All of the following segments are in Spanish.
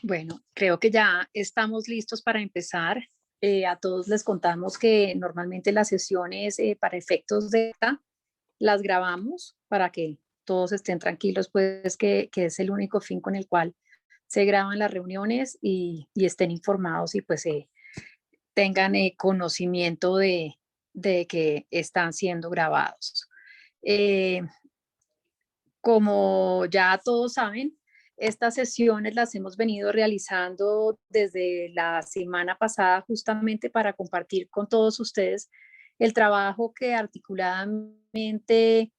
Bueno, creo que ya estamos listos para empezar. A todos les contamos que normalmente las sesiones para efectos de esta las grabamos para que todos estén tranquilos, pues que es el único fin con el cual se graban las reuniones y estén informados y pues tengan conocimiento de que están siendo grabados. Eh, Como ya todos saben, estas sesiones las hemos venido realizando desde la semana pasada justamente para compartir con todos ustedes el trabajo que articuladamente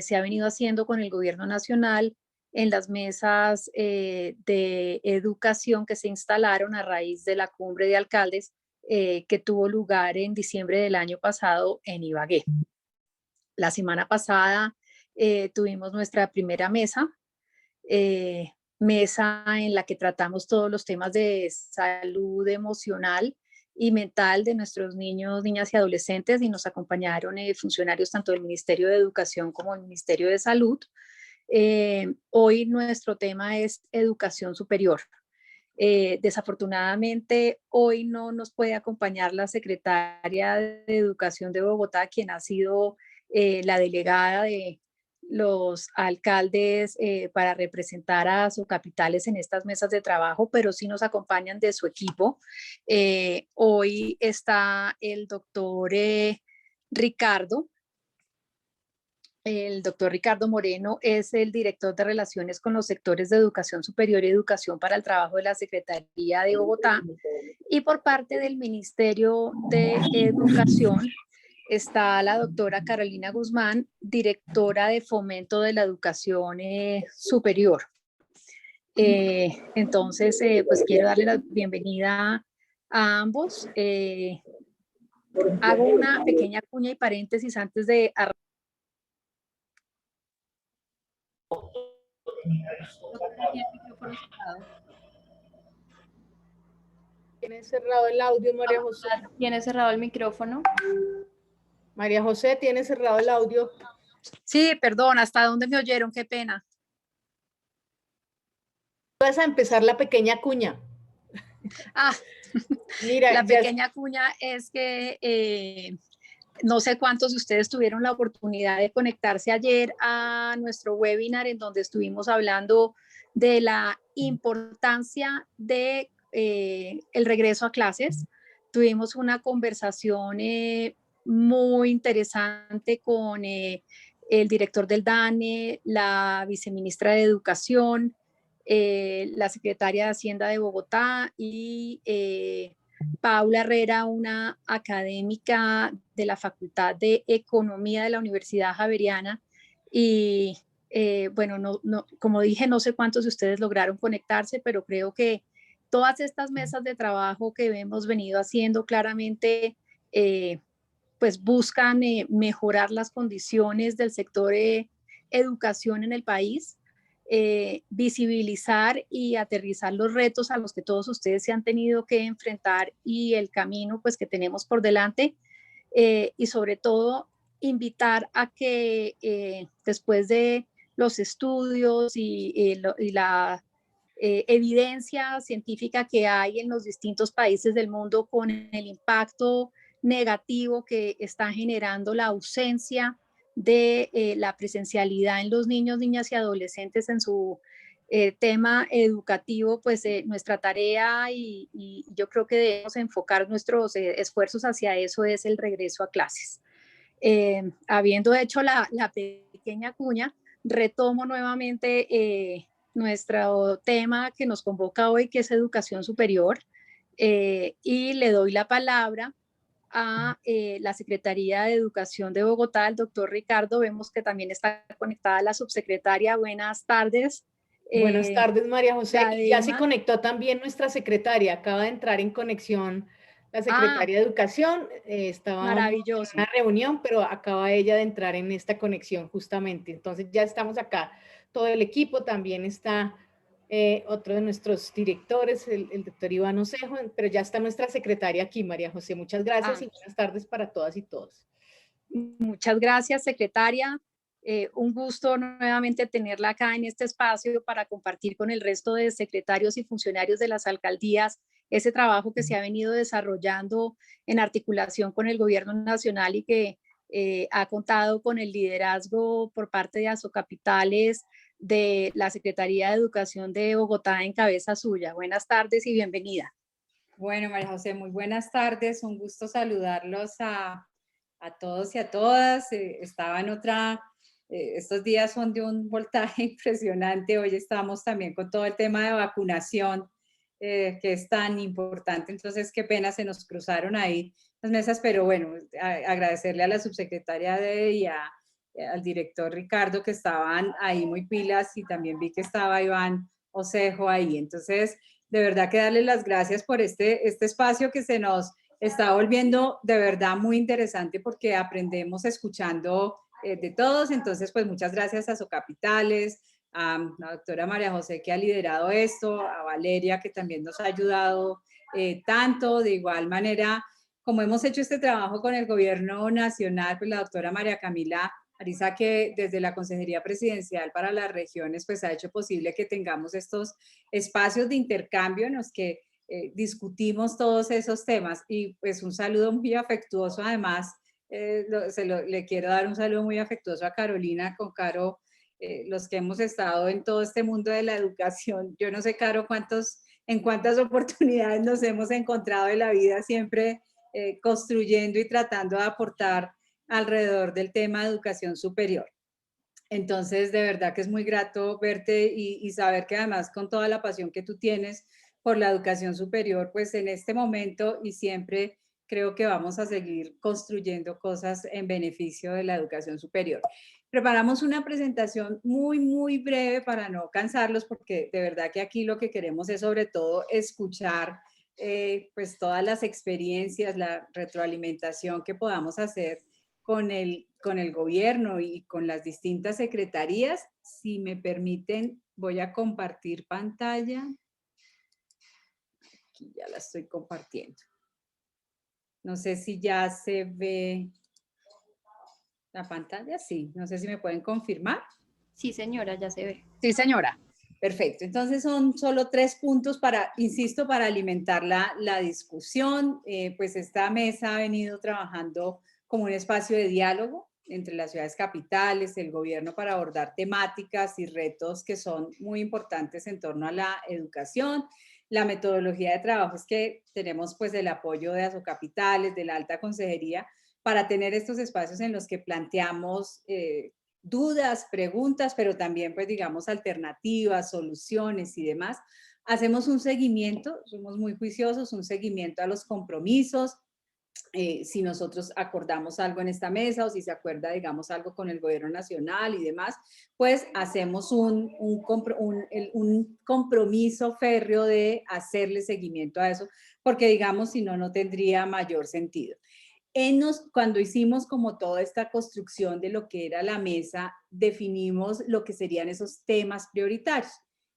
se ha venido haciendo con el gobierno nacional en las mesas de educación que se instalaron a raíz de la cumbre de alcaldes que tuvo lugar en diciembre del año pasado en Ibagué. La semana pasada tuvimos nuestra primera mesa, mesa en la que tratamos todos los temas de salud emocional y mental de nuestros niños, niñas y adolescentes y nos acompañaron funcionarios tanto del Ministerio de Educación como del Ministerio de Salud. Hoy nuestro tema es educación superior. Desafortunadamente, hoy no nos puede acompañar la secretaria de Educación de Bogotá, quien ha sido la delegada de los alcaldes para representar a sus capitales en estas mesas de trabajo, pero sí nos acompañan de su equipo. Hoy está el doctor Ricardo. El doctor Ricardo Moreno es el director de Relaciones con los sectores de Educación Superior y Educación para el Trabajo de la Secretaría de Bogotá. Y por parte del Ministerio de Educación está la doctora Carolina Guzmán, directora de Fomento de la Educación Superior. Entonces, pues quiero darle la bienvenida a ambos. Hago una pequeña cuña y paréntesis antes de arrancar. Tiene cerrado el audio, María José. Tiene cerrado el micrófono. María José, tiene cerrado el audio. Sí, perdón, ¿hasta dónde me oyeron? Qué pena. Vas a empezar la pequeña cuña. Mira, la pequeña cuña es que no sé cuántos de ustedes tuvieron la oportunidad de conectarse ayer a nuestro webinar en donde estuvimos hablando de la importancia de el regreso a clases. Tuvimos una conversación muy interesante con el director del DANE, la viceministra de Educación, la secretaria de Hacienda de Bogotá y Paula Herrera, una académica de la Facultad de Economía de la Universidad Javeriana. Y bueno, como dije, no sé cuántos de ustedes lograron conectarse, pero creo que todas estas mesas de trabajo que hemos venido haciendo claramente pues buscan mejorar las condiciones del sector educación en el país, visibilizar y aterrizar los retos a los que todos ustedes se han tenido que enfrentar y el camino pues que tenemos por delante, y sobre todo invitar a que después de los estudios y la evidencia científica que hay en los distintos países del mundo con el impacto negativo que está generando la ausencia de la presencialidad en los niños, niñas y adolescentes en su tema educativo, pues nuestra tarea y yo creo que debemos enfocar nuestros esfuerzos hacia eso es el regreso a clases. Habiendo hecho la pequeña cuña, retomo nuevamente nuestro tema que nos convoca hoy, que es educación superior, y le doy la palabra a la Secretaría de Educación de Bogotá, el doctor Ricardo. Vemos que también está conectada la subsecretaria. Buenas tardes. Buenas tardes, María José. Ya se conectó también nuestra secretaria. Acaba de entrar en conexión la secretaria de Educación. Estaba maravilloso. En una reunión, pero acaba ella de entrar en esta conexión justamente. Entonces ya estamos acá. Todo el equipo también está. Otro de nuestros directores, el doctor Iván Osejo, pero ya está nuestra secretaria aquí, María José. Muchas gracias y buenas tardes para todas y todos. Muchas gracias, secretaria. Un gusto nuevamente tenerla acá en este espacio para compartir con el resto de secretarios y funcionarios de las alcaldías ese trabajo que se ha venido desarrollando en articulación con el gobierno nacional y que ha contado con el liderazgo por parte de Asocapitales de la Secretaría de Educación de Bogotá en cabeza suya. Buenas tardes y bienvenida. Bueno, María José, muy buenas tardes. Un gusto saludarlos a todos y a todas. Estaba en estos días son de un voltaje impresionante. Hoy estamos también con todo el tema de vacunación, que es tan importante. Entonces, qué pena, se nos cruzaron ahí las mesas, pero bueno, agradecerle a la subsecretaria al director Ricardo, que estaban ahí muy pilas, y también vi que estaba Iván Osejo ahí. Entonces, de verdad que darle las gracias por este espacio que se nos está volviendo de verdad muy interesante, porque aprendemos escuchando de todos. Entonces, pues muchas gracias a Asocapitales, a la doctora María José, que ha liderado esto, a Valeria, que también nos ha ayudado tanto. De igual manera, como hemos hecho este trabajo con el gobierno nacional, pues la doctora María Camila Ariza, que desde la Consejería Presidencial para las Regiones, pues ha hecho posible que tengamos estos espacios de intercambio en los que discutimos todos esos temas. Y pues un saludo muy afectuoso, además, le quiero dar un saludo muy afectuoso a Carolina. Con Caro, los que hemos estado en todo este mundo de la educación, yo no sé, Caro, en cuántas oportunidades nos hemos encontrado en la vida, siempre construyendo y tratando de aportar alrededor del tema de educación superior. Entonces, de verdad que es muy grato verte y saber que además, con toda la pasión que tú tienes por la educación superior, pues en este momento y siempre creo que vamos a seguir construyendo cosas en beneficio de la educación superior. Preparamos una presentación muy, muy breve para no cansarlos, porque de verdad que aquí lo que queremos es sobre todo escuchar pues todas las experiencias, la retroalimentación que podamos hacer con el gobierno y con las distintas secretarías. Si me permiten, voy a compartir pantalla. Aquí ya la estoy compartiendo. No sé si ya se ve la pantalla. Sí, no sé si me pueden confirmar. Sí, señora, ya se ve. Sí, señora. Perfecto. Entonces son solo 3 puntos insisto, para alimentar la discusión. Pues esta mesa ha venido trabajando como un espacio de diálogo entre las ciudades capitales, el gobierno, para abordar temáticas y retos que son muy importantes en torno a la educación. La metodología de trabajo es que tenemos pues el apoyo de Asocapitales, de la Alta Consejería, para tener estos espacios en los que planteamos dudas, preguntas, pero también, pues digamos, alternativas, soluciones y demás. Hacemos un seguimiento, somos muy juiciosos, un seguimiento a los compromisos. Si nosotros acordamos algo en esta mesa, o si se acuerda, digamos, algo con el gobierno nacional y demás, pues hacemos un compromiso férreo de hacerle seguimiento a eso, porque digamos, si no, no tendría mayor sentido. Cuando hicimos como toda esta construcción de lo que era la mesa, definimos lo que serían esos temas prioritarios.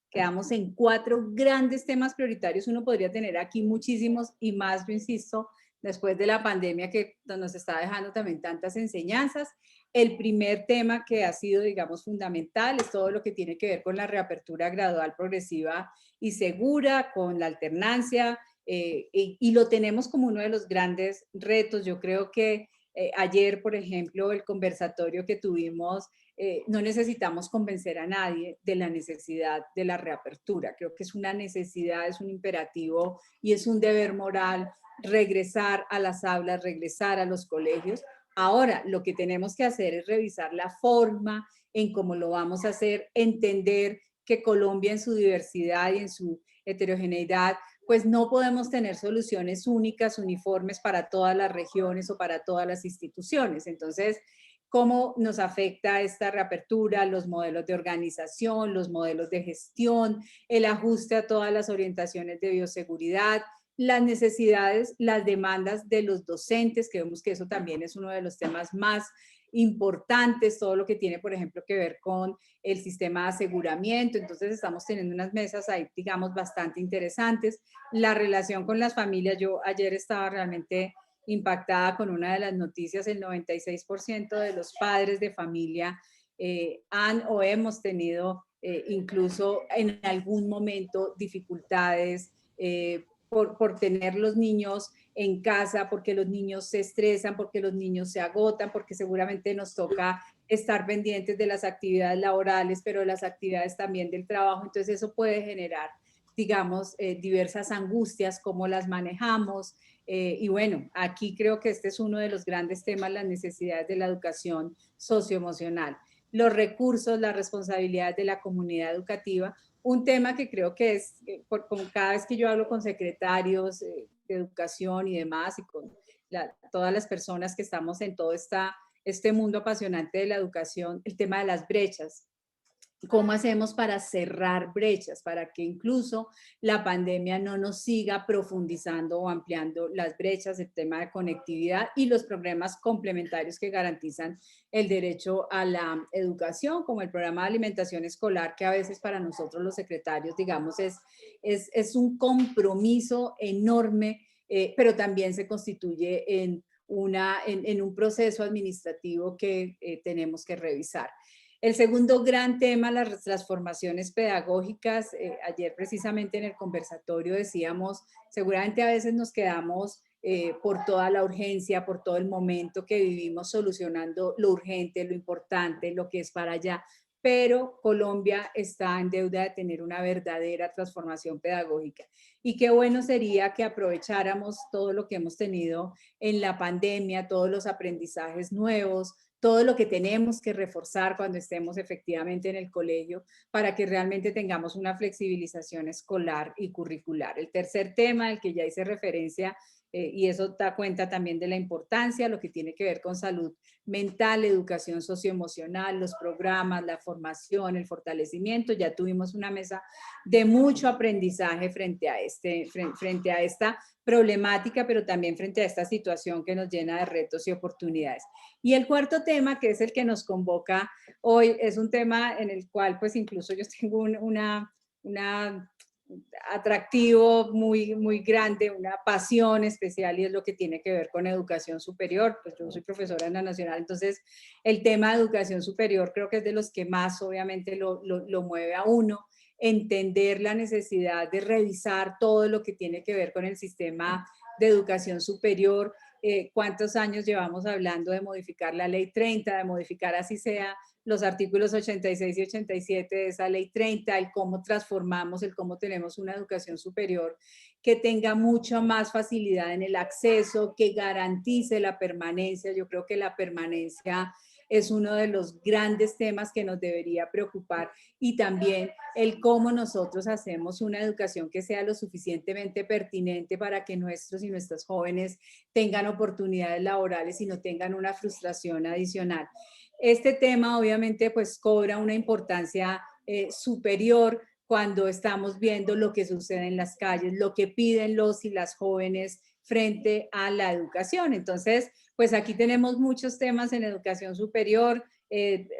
Quedamos en 4 grandes temas prioritarios. Uno podría tener aquí muchísimos y más, yo insisto, después de la pandemia, que nos está dejando también tantas enseñanzas. El primer tema que ha sido, digamos, fundamental es todo lo que tiene que ver con la reapertura gradual, progresiva y segura, con la alternancia, y lo tenemos como uno de los grandes retos. Yo creo que ayer, por ejemplo, el conversatorio que tuvimos, no necesitamos convencer a nadie de la necesidad de la reapertura. Creo que es una necesidad, es un imperativo y es un deber moral regresar a las aulas, regresar a los colegios. Ahora, lo que tenemos que hacer es revisar la forma en cómo lo vamos a hacer, entender que Colombia, en su diversidad y en su heterogeneidad, pues no podemos tener soluciones únicas, uniformes para todas las regiones o para todas las instituciones. Entonces, ¿cómo nos afecta esta reapertura, los modelos de organización, los modelos de gestión, el ajuste a todas las orientaciones de bioseguridad, las necesidades, las demandas de los docentes, que vemos que eso también es uno de los temas más importantes, todo lo que tiene, por ejemplo, que ver con el sistema de aseguramiento? Entonces estamos teniendo unas mesas ahí, digamos, bastante interesantes. La relación con las familias, yo ayer estaba realmente impactada con una de las noticias: el 96% de los padres de familia han o hemos tenido incluso en algún momento dificultades por tener los niños en casa, porque los niños se estresan, porque los niños se agotan, porque seguramente nos toca estar pendientes de las actividades laborales, pero de las actividades también del trabajo. Entonces eso puede generar, digamos, diversas angustias, cómo las manejamos. Y bueno, aquí creo que este es uno de los grandes temas, las necesidades de la educación socioemocional, los recursos, las responsabilidades de la comunidad educativa. Un tema que creo que es, como cada vez que yo hablo con secretarios de educación y demás, y con todas las personas que estamos en todo este mundo apasionante de la educación, el tema de las brechas. ¿Cómo hacemos para cerrar brechas, para que incluso la pandemia no nos siga profundizando o ampliando las brechas, el tema de conectividad y los programas complementarios que garantizan el derecho a la educación, como el programa de alimentación escolar, que a veces para nosotros los secretarios, digamos, es un compromiso enorme, pero también se constituye en un proceso administrativo que tenemos que revisar. El segundo gran tema, las transformaciones pedagógicas. Ayer precisamente en el conversatorio decíamos, seguramente a veces nos quedamos por toda la urgencia, por todo el momento que vivimos solucionando lo urgente, lo importante, lo que es para allá, pero Colombia está en deuda de tener una verdadera transformación pedagógica. Y qué bueno sería que aprovecháramos todo lo que hemos tenido en la pandemia, todos los aprendizajes nuevos, todo lo que tenemos que reforzar cuando estemos efectivamente en el colegio para que realmente tengamos una flexibilización escolar y curricular. El tercer tema, al que ya hice referencia, y eso da cuenta también de la importancia, lo que tiene que ver con salud mental, educación socioemocional, los programas, la formación, el fortalecimiento. Ya tuvimos una mesa de mucho aprendizaje frente a esta problemática, pero también frente a esta situación que nos llena de retos y oportunidades. Y el cuarto tema, que es el que nos convoca hoy, es un tema en el cual pues incluso yo tengo una atractivo muy grande, una pasión especial, y es lo que tiene que ver con educación superior. Pues yo soy profesora en la Nacional, entonces el tema de educación superior creo que es de los que más obviamente lo mueve a uno, entender la necesidad de revisar todo lo que tiene que ver con el sistema de educación superior. ¿Cuántos años llevamos hablando de modificar la ley 30, de modificar así sea los artículos 86 y 87 de esa ley 30, el cómo transformamos, el cómo tenemos una educación superior que tenga mucha más facilidad en el acceso, que garantice la permanencia? Yo creo que la permanencia es uno de los grandes temas que nos debería preocupar, y también el cómo nosotros hacemos una educación que sea lo suficientemente pertinente para que nuestros y nuestras jóvenes tengan oportunidades laborales y no tengan una frustración adicional. Este tema obviamente pues cobra una importancia superior cuando estamos viendo lo que sucede en las calles, lo que piden los y las jóvenes frente a la educación. Entonces, pues aquí tenemos muchos temas en educación superior,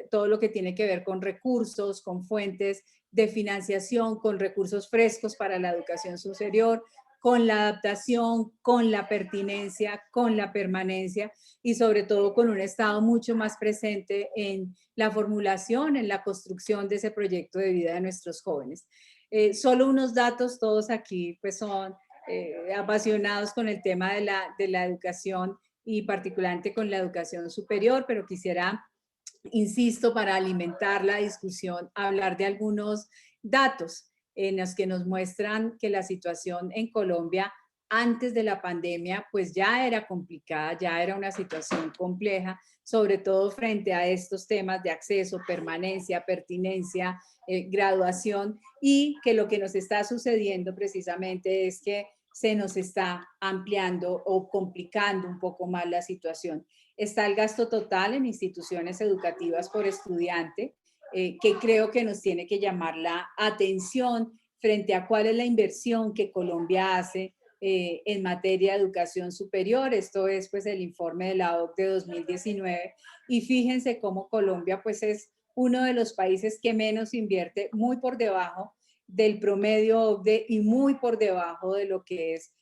todo lo que tiene que ver con recursos, con fuentes de financiación, con recursos frescos para la educación superior, con la adaptación, con la pertinencia, con la permanencia, y sobre todo con un Estado mucho más presente en la formulación, en la construcción de ese proyecto de vida de nuestros jóvenes. Solo unos datos, todos aquí pues son apasionados con el tema de la educación y particularmente con la educación superior, pero quisiera, insisto, para alimentar la discusión, hablar de algunos datos en los que nos muestran que la situación en Colombia antes de la pandemia pues ya era complicada, ya era una situación compleja, sobre todo frente a estos temas de acceso, permanencia, pertinencia, graduación, y que lo que nos está sucediendo precisamente es que se nos está ampliando o complicando un poco más la situación. Está el gasto total en instituciones educativas por estudiante, que creo que nos tiene que llamar la atención frente a cuál es la inversión que Colombia hace en materia de educación superior. Esto es pues el informe de la OCDE de 2019, y fíjense cómo Colombia pues es uno de los países que menos invierte, muy por debajo del promedio OCDE y muy por debajo de lo que es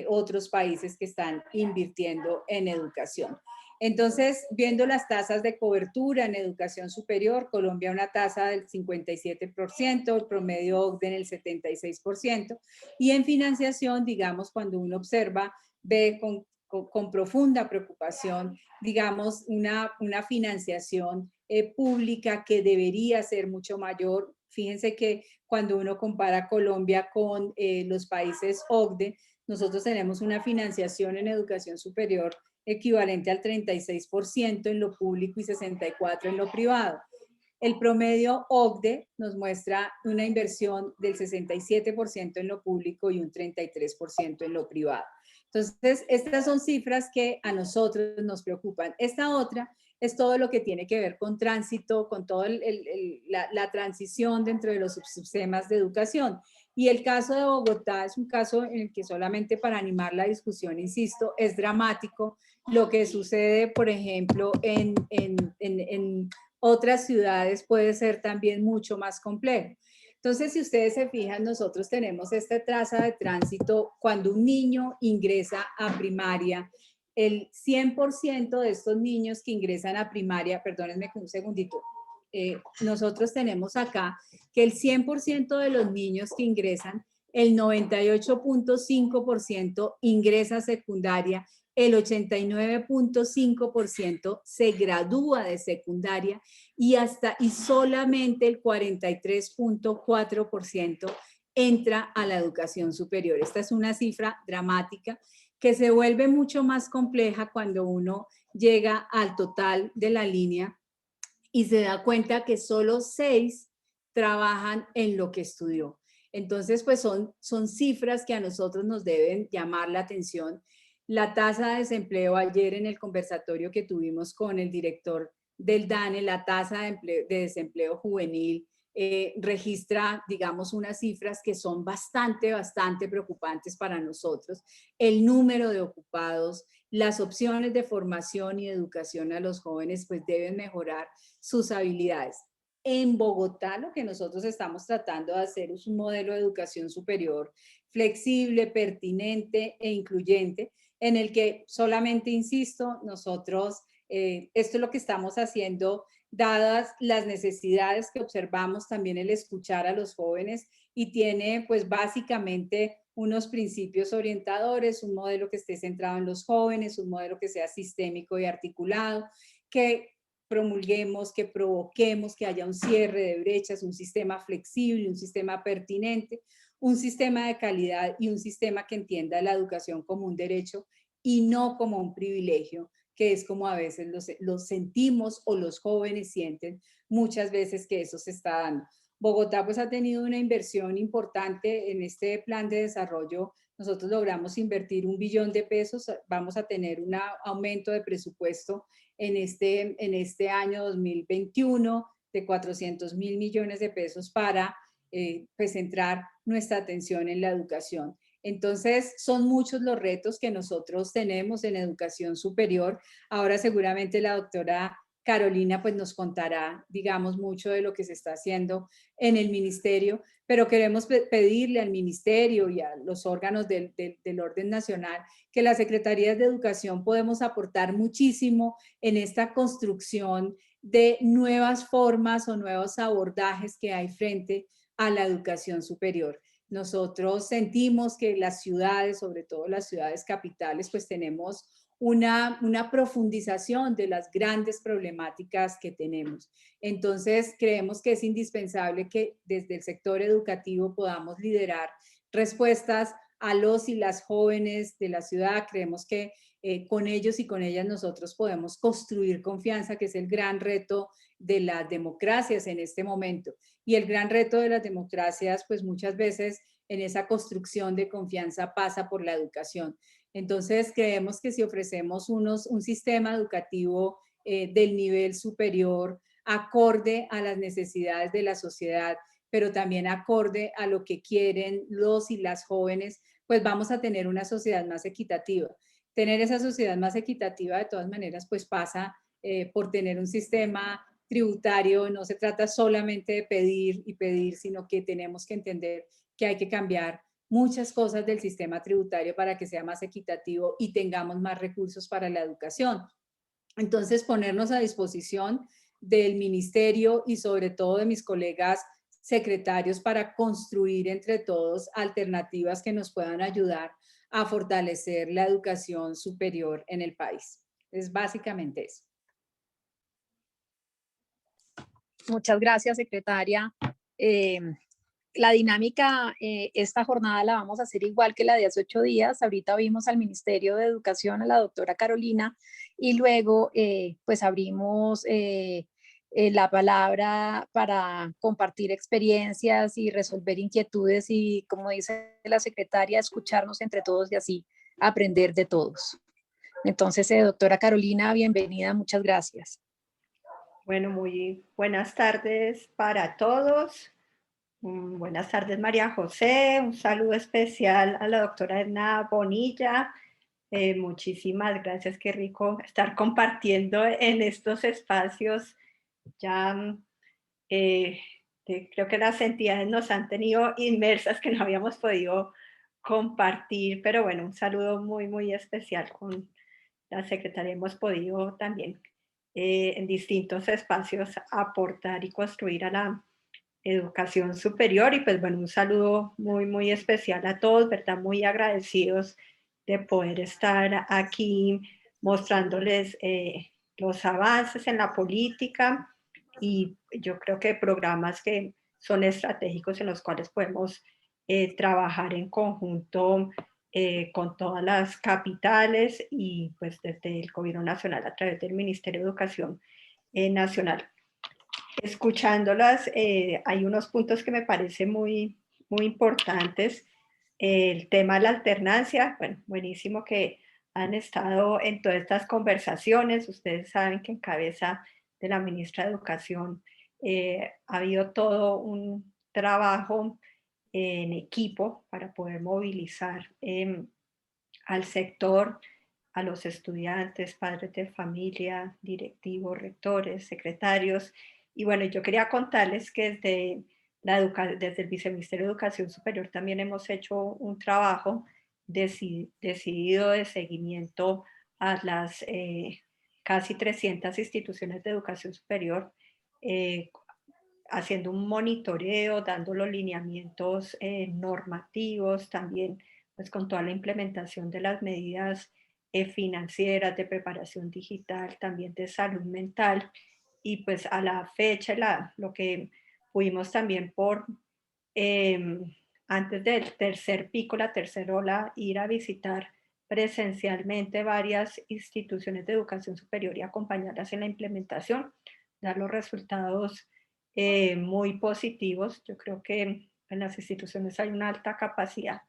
otros países que están invirtiendo en educación. Entonces, viendo las tasas de cobertura en educación superior, Colombia una tasa del 57%, el promedio OCDE en el 76%, y en financiación, digamos, cuando uno observa, ve con profunda preocupación, digamos, una financiación pública que debería ser mucho mayor. Fíjense que cuando uno compara Colombia con los países OCDE, nosotros tenemos una financiación en educación superior equivalente al 36% en lo público y 64% en lo privado. El promedio OCDE nos muestra una inversión del 67% en lo público y un 33% en lo privado. Entonces, estas son cifras que a nosotros nos preocupan. Esta otra es todo lo que tiene que ver con tránsito, con toda la transición dentro de los subsistemas de educación. Y el caso de Bogotá es un caso en el que solamente para animar la discusión, insisto, es dramático lo que sucede, por ejemplo, en otras ciudades puede ser también mucho más complejo. Entonces, si ustedes se fijan, nosotros tenemos esta tasa de tránsito cuando un niño ingresa a primaria, el 100% de estos niños que ingresan a primaria, perdónenme un segundito, nosotros tenemos acá que el 100% de los niños que ingresan, el 98.5% ingresa a secundaria, el 89.5% se gradúa de secundaria y solamente el 43.4% entra a la educación superior. Esta es una cifra dramática que se vuelve mucho más compleja cuando uno llega al total de la línea y se da cuenta que solo 6 trabajan en lo que estudió. Entonces, pues son cifras que a nosotros nos deben llamar la atención. La tasa de desempleo ayer en el conversatorio que tuvimos con el director del DANE, la tasa de desempleo juvenil, registra, digamos, unas cifras que son bastante preocupantes para nosotros. El número de ocupados, las opciones de formación y educación a los jóvenes, pues deben mejorar sus habilidades. En Bogotá, lo que nosotros estamos tratando de hacer es un modelo de educación superior flexible, pertinente e incluyente, en el que solamente, insisto, nosotros, esto es lo que estamos haciendo, dadas las necesidades que observamos, también el escuchar a los jóvenes, y tiene pues básicamente unos principios orientadores, un modelo que esté centrado en los jóvenes, un modelo que sea sistémico y articulado, que promulguemos, que provoquemos que haya un cierre de brechas, un sistema flexible, un sistema pertinente, un sistema de calidad y un sistema que entienda la educación como un derecho y no como un privilegio, que es como a veces lo sentimos o los jóvenes sienten muchas veces que eso se está dando. Bogotá pues ha tenido una inversión importante en este plan de desarrollo. Nosotros logramos invertir $1 billón, vamos a tener un aumento de presupuesto en este año 2021 de 400.000 millones de pesos para pues centrar nuestra atención en la educación. Entonces, son muchos los retos que nosotros tenemos en educación superior. Ahora seguramente la doctora Carolina pues nos contará, digamos, mucho de lo que se está haciendo en el ministerio, pero queremos pedirle al ministerio y a los órganos del orden nacional que las secretarías de educación podemos aportar muchísimo en esta construcción de nuevas formas o nuevos abordajes que hay frente a la educación superior. Nosotros sentimos que las ciudades, sobre todo las ciudades capitales, pues tenemos una profundización de las grandes problemáticas que tenemos. Entonces, creemos que es indispensable que desde el sector educativo podamos liderar respuestas a los y las jóvenes de la ciudad. Creemos que con ellos y con ellas nosotros podemos construir confianza, que es el gran reto de las democracias en este momento. Y el gran reto de las democracias, pues muchas veces en esa construcción de confianza pasa por la educación. Entonces, creemos que si ofrecemos un sistema educativo del nivel superior, acorde a las necesidades de la sociedad, pero también acorde a lo que quieren los y las jóvenes, pues vamos a tener una sociedad más equitativa. Tener esa sociedad más equitativa, de todas maneras, pues pasa por tener un sistema tributario. No se trata solamente de pedir y pedir, sino que tenemos que entender que hay que cambiar muchas cosas del sistema tributario para que sea más equitativo y tengamos más recursos para la educación. Entonces, ponernos a disposición del ministerio y sobre todo de mis colegas secretarios para construir entre todos alternativas que nos puedan ayudar a fortalecer la educación superior en el país. Es básicamente eso. Muchas gracias, secretaria. La dinámica, esta jornada la vamos a hacer igual que la de hace 8 días. Ahorita vimos al Ministerio de Educación, a la doctora Carolina, y luego pues abrimos la palabra para compartir experiencias y resolver inquietudes y, como dice la secretaria, escucharnos entre todos y así aprender de todos. Entonces, doctora Carolina, bienvenida, muchas gracias. Bueno, muy buenas tardes para todos. Buenas tardes, María José. Un saludo especial a la doctora Edna Bonilla. Muchísimas gracias, qué rico estar compartiendo en estos espacios. Ya creo que las entidades nos han tenido inmersas que no habíamos podido compartir, pero bueno, un saludo muy, muy especial con la secretaria. Hemos podido también en distintos espacios aportar y construir a la educación superior, y pues bueno, un saludo muy, muy especial a todos, ¿verdad? Muy agradecidos de poder estar aquí mostrándoles los avances en la política, y yo creo que programas que son estratégicos en los cuales podemos trabajar en conjunto con todas las capitales y pues desde el Gobierno Nacional a través del Ministerio de Educación Nacional. Escuchándolas, hay unos puntos que me parecen muy, muy importantes. El tema de la alternancia, bueno, buenísimo que han estado en todas estas conversaciones. Ustedes saben que en cabeza de la ministra de Educación ha habido todo un trabajo en equipo para poder movilizar al sector, a los estudiantes, padres de familia, directivos, rectores, secretarios. Y bueno, yo quería contarles que desde el Viceministerio de Educación Superior también hemos hecho un trabajo decidido de seguimiento a las casi 300 instituciones de educación superior, haciendo un monitoreo, dando los lineamientos normativos, también pues con toda la implementación de las medidas financieras, de preparación digital, también de salud mental. Y pues a la fecha, lo que pudimos también antes del tercer pico, la tercera ola, ir a visitar presencialmente varias instituciones de educación superior y acompañarlas en la implementación, dar los resultados muy positivos. Yo creo que en las instituciones hay una alta capacidad,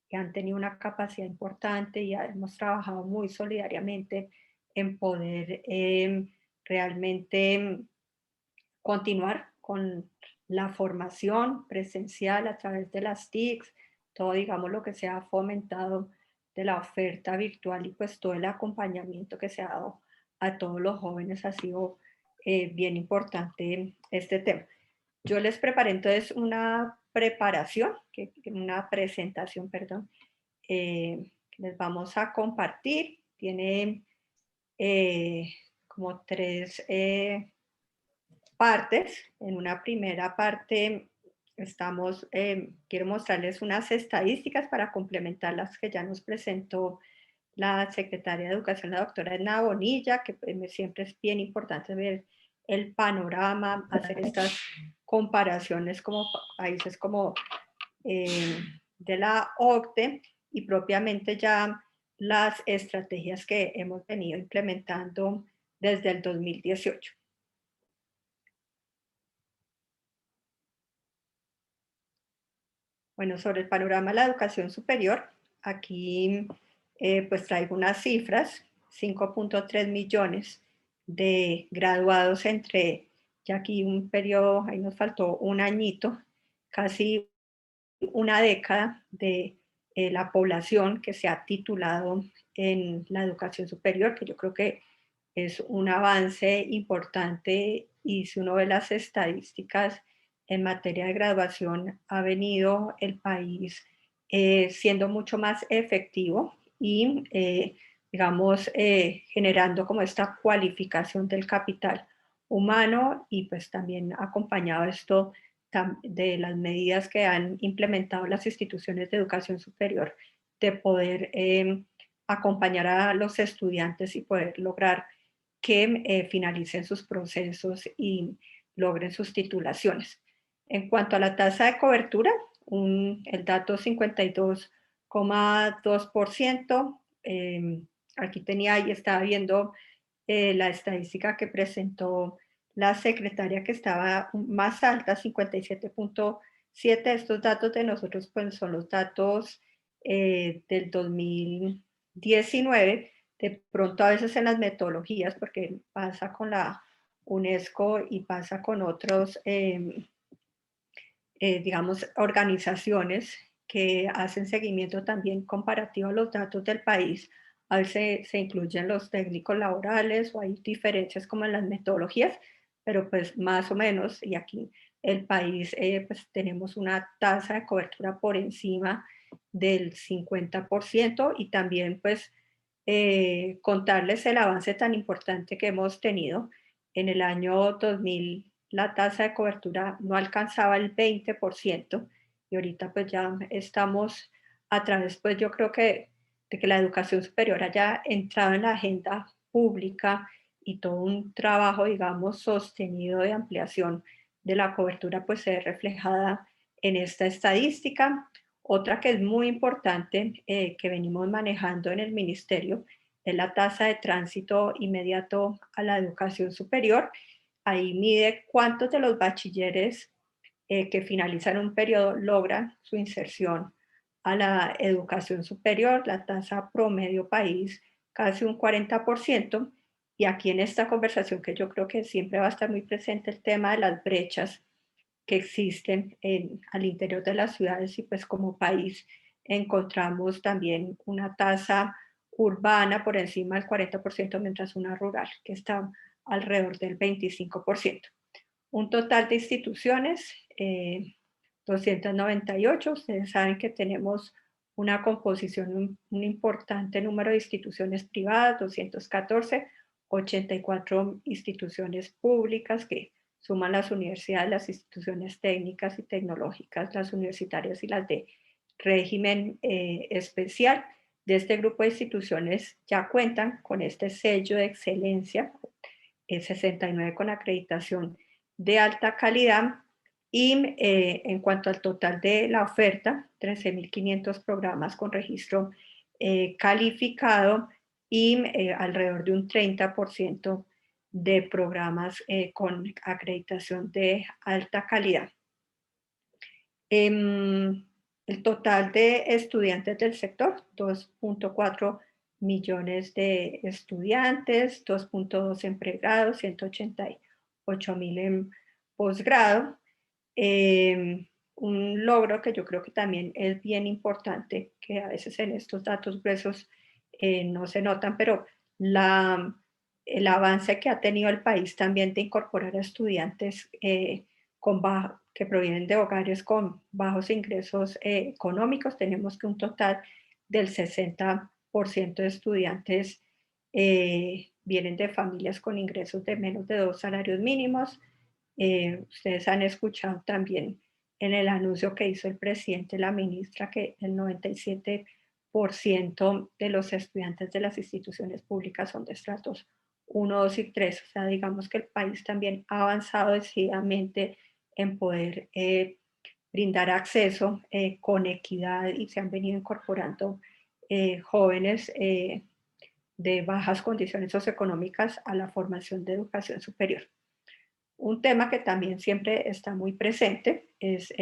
que han tenido una capacidad importante y hemos trabajado muy solidariamente en poder realmente continuar con la formación presencial a través de las TICs, todo, digamos, lo que se ha fomentado de la oferta virtual, y pues todo el acompañamiento que se ha dado a todos los jóvenes ha sido bien importante este tema. Yo les preparé entonces una presentación, perdón, que les vamos a compartir. Tiene como 3 partes. En una primera parte quiero mostrarles unas estadísticas para complementar las que ya nos presentó la secretaria de Educación, la doctora Edna Bonilla, que siempre es bien importante ver el panorama, hacer estas comparaciones como países como de la OCDE, y propiamente ya las estrategias que hemos venido implementando desde el 2018. Bueno, sobre el panorama de la educación superior, aquí pues traigo unas cifras: 5.3 millones de graduados entre, ya aquí un periodo, ahí nos faltó un añito, casi una década de la población que se ha titulado en la educación superior, que yo creo que es un avance importante. Y si uno ve las estadísticas en materia de graduación, ha venido el país siendo mucho más efectivo y digamos, generando como esta cualificación del capital humano y pues también acompañado esto de las medidas que han implementado las instituciones de educación superior de poder acompañar a los estudiantes y poder lograr que finalicen sus procesos y logren sus titulaciones. En cuanto a la tasa de cobertura, el dato 52,2%, aquí tenía y estaba viendo la estadística que presentó la secretaria que estaba más alta, 57,7. Estos datos de nosotros pues, son los datos del 2019. De pronto a veces en las metodologías, porque pasa con la UNESCO y pasa con otros, digamos, organizaciones que hacen seguimiento también comparativo a los datos del país. A veces se incluyen los técnicos laborales o hay diferencias como en las metodologías, pero pues más o menos, y aquí el país pues tenemos una tasa de cobertura por encima del 50% y también pues contarles el avance tan importante que hemos tenido. En el año 2000 la tasa de cobertura no alcanzaba el 20% y ahorita pues ya estamos a través pues yo creo que de que la educación superior haya entrado en la agenda pública y todo un trabajo digamos sostenido de ampliación de la cobertura pues se ve reflejada en esta estadística. Otra que es muy importante que venimos manejando en el ministerio es la tasa de tránsito inmediato a la educación superior. Ahí mide cuántos de los bachilleres que finalizan un periodo logran su inserción a la educación superior. La tasa promedio país casi un 40%. Y aquí en esta conversación que yo creo que siempre va a estar muy presente el tema de las brechas que existen al interior de las ciudades y pues como país encontramos también una tasa urbana por encima del 40%, mientras una rural que está alrededor del 25%. Un total de instituciones, 298. Ustedes saben que tenemos una composición, un importante número de instituciones privadas, 214, 84 instituciones públicas que suman las universidades, las instituciones técnicas y tecnológicas, las universitarias y las de régimen especial. De este grupo de instituciones ya cuentan con este sello de excelencia, 69 con acreditación de alta calidad y en cuanto al total de la oferta, 13.500 programas con registro calificado y alrededor de un 30% de programas con acreditación de alta calidad. El total de estudiantes del sector, 2,4 millones de estudiantes, 2,2 en pregrado, 188,000 en posgrado. Un logro que yo creo que también es bien importante, que a veces en estos datos gruesos no se notan, pero el avance que ha tenido el país también de incorporar a estudiantes que provienen de hogares con bajos ingresos económicos. Tenemos que un total del 60% de estudiantes vienen de familias con ingresos de menos de 2 salarios mínimos. Ustedes han escuchado también en el anuncio que hizo el presidente, la ministra, que el 97% de los estudiantes de las instituciones públicas son de estratos 1, 2 y 3. O sea, digamos que el país también ha avanzado decididamente en poder brindar acceso con equidad y se han venido incorporando jóvenes de bajas condiciones socioeconómicas a la formación de educación superior. Un tema que también siempre está muy presente es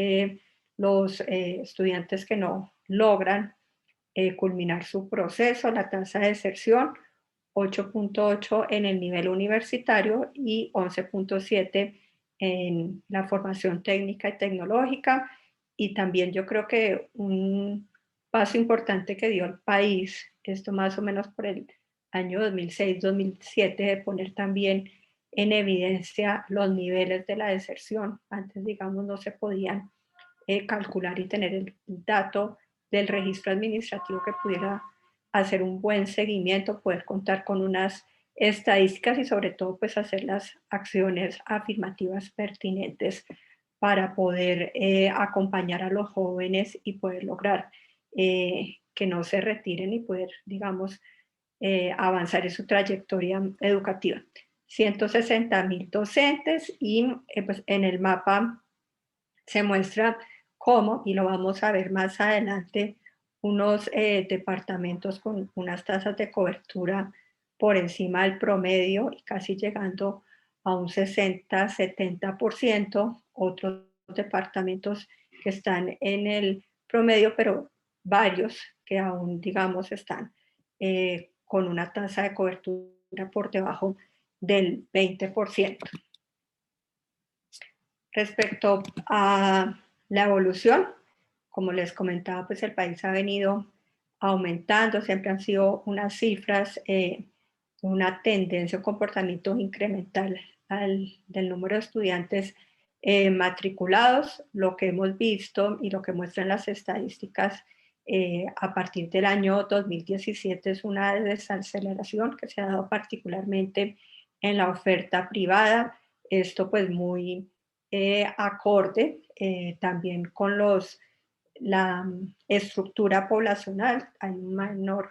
los estudiantes que no logran culminar su proceso, la tasa de deserción, 8,8 en el nivel universitario y 11,7 en la formación técnica y tecnológica. Y también yo creo que un paso importante que dio el país, esto más o menos por el año 2006-2007, de poner también en evidencia los niveles de la deserción. Antes, digamos, no se podían calcular y tener el dato del registro administrativo que pudiera hacer un buen seguimiento, poder contar con unas estadísticas y sobre todo pues hacer las acciones afirmativas pertinentes para poder acompañar a los jóvenes y poder lograr que no se retiren y poder, digamos, avanzar en su trayectoria educativa. 160.000 docentes y pues en el mapa se muestra cómo, y lo vamos a ver más adelante, unos departamentos con unas tasas de cobertura por encima del promedio y casi llegando a un 60-70%, otros departamentos que están en el promedio, pero varios que aún, digamos, están con una tasa de cobertura por debajo del 20%. Respecto a la evolución, como les comentaba, pues el país ha venido aumentando, siempre han sido unas cifras, una tendencia, un comportamiento incremental del número de estudiantes matriculados. Lo que hemos visto y lo que muestran las estadísticas a partir del año 2017 es una desaceleración que se ha dado particularmente en la oferta privada. Esto pues muy acorde también con la estructura poblacional. Hay una menor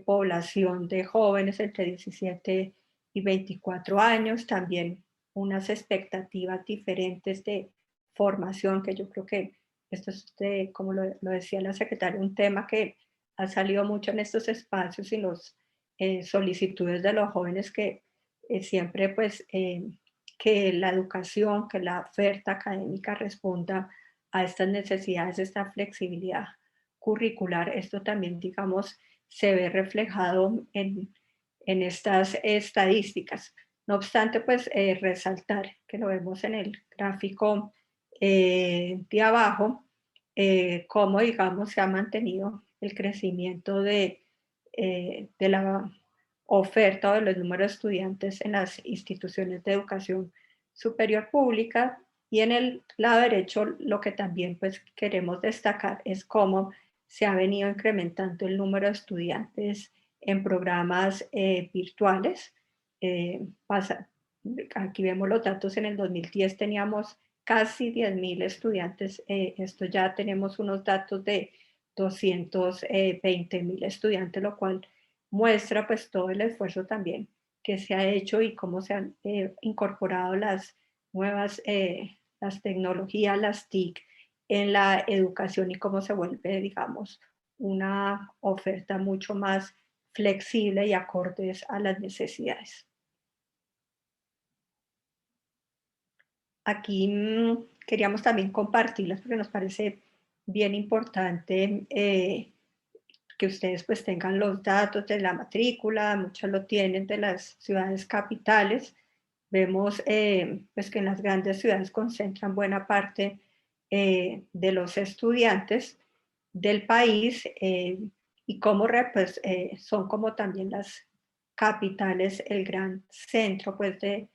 población de jóvenes entre 17 y 24 años, también unas expectativas diferentes de formación, que yo creo que esto es, como lo decía la secretaria, un tema que ha salido mucho en estos espacios y las solicitudes de los jóvenes que siempre pues que la educación, que la oferta académica responda a estas necesidades, esta flexibilidad curricular. Esto también, digamos, se ve reflejado en estas estadísticas. No obstante, pues resaltar que lo vemos en el gráfico de abajo, cómo, digamos, se ha mantenido el crecimiento de la oferta o de los números de estudiantes en las instituciones de educación superior pública. Y en el lado derecho, lo que también pues queremos destacar es cómo se ha venido incrementando el número de estudiantes en programas virtuales. Aquí vemos los datos, en el 2010 teníamos casi 10.000 estudiantes, esto ya tenemos unos datos de 220.000 estudiantes, lo cual muestra pues todo el esfuerzo también que se ha hecho y cómo se han incorporado las nuevas las tecnologías, las TIC en la educación y cómo se vuelve, digamos, una oferta mucho más flexible y acordes a las necesidades. Aquí queríamos también compartirlas porque nos parece bien importante que ustedes pues tengan los datos de la matrícula, muchos lo tienen de las ciudades capitales. Vemos pues que en las grandes ciudades concentran buena parte de los estudiantes del país y cómo pues, son como también las capitales el gran centro pues de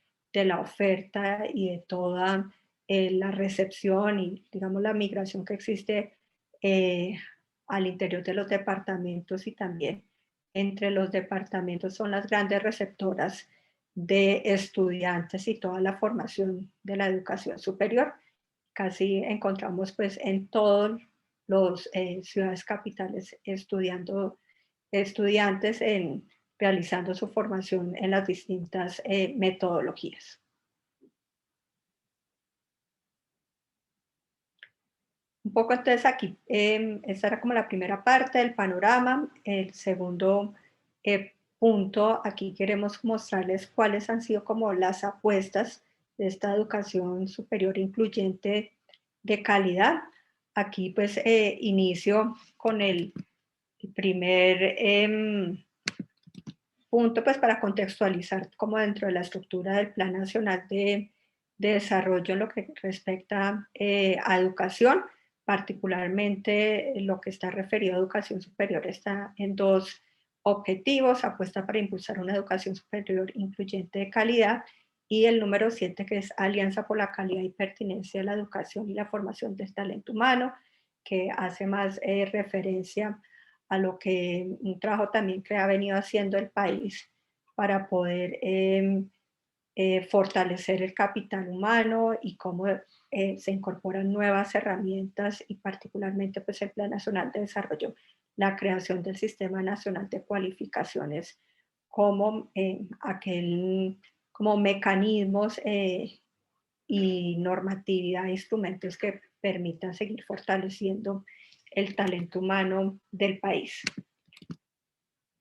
la oferta y de toda la recepción y digamos la migración que existe al interior de los departamentos y también entre los departamentos son las grandes receptoras de estudiantes y toda la formación de la educación superior. Casi encontramos pues en todas las ciudades capitales estudiantes realizando su formación en las distintas metodologías. Un poco entonces aquí, esta era como la primera parte del panorama. El segundo punto, aquí queremos mostrarles cuáles han sido como las apuestas de esta educación superior incluyente de calidad. Aquí pues inicio con el primer punto pues para contextualizar como dentro de la estructura del Plan Nacional de Desarrollo en lo que respecta a educación. Particularmente lo que está referido a educación superior está en dos objetivos: apuesta para impulsar una educación superior incluyente de calidad, y el número 7, que es Alianza por la Calidad y Pertinencia de la Educación y la Formación del Talento Humano, que hace más referencia a lo que un trabajo también que ha venido haciendo el país para poder fortalecer el capital humano y cómo se incorporan nuevas herramientas y particularmente pues el Plan Nacional de Desarrollo, la creación del Sistema Nacional de Cualificaciones como, como mecanismos y normatividad, instrumentos que permitan seguir fortaleciendo el talento humano del país.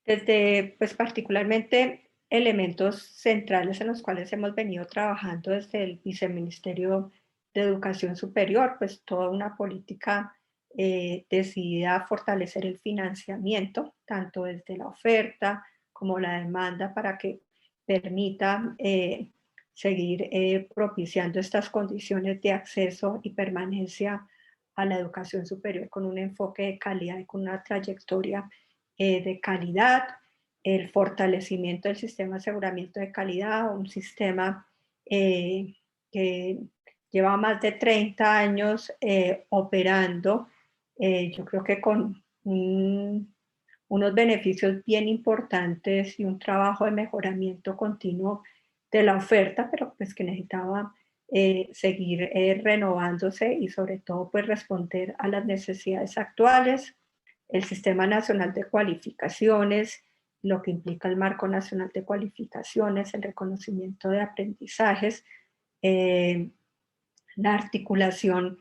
Desde, pues particularmente, elementos centrales en los cuales hemos venido trabajando desde el Viceministerio de Educación Superior, pues toda una política decidida a fortalecer el financiamiento, tanto desde la oferta como la demanda, para que permita seguir propiciando estas condiciones de acceso y permanencia a la educación superior con un enfoque de calidad y con una trayectoria de calidad, el fortalecimiento del sistema de aseguramiento de calidad, un sistema que lleva más de 30 años operando, yo creo que con unos beneficios bien importantes y un trabajo de mejoramiento continuo de la oferta, pero pues que necesitaba seguir renovándose y sobre todo pues responder a las necesidades actuales. El Sistema Nacional de Cualificaciones, lo que implica el Marco Nacional de Cualificaciones, el reconocimiento de aprendizajes, la articulación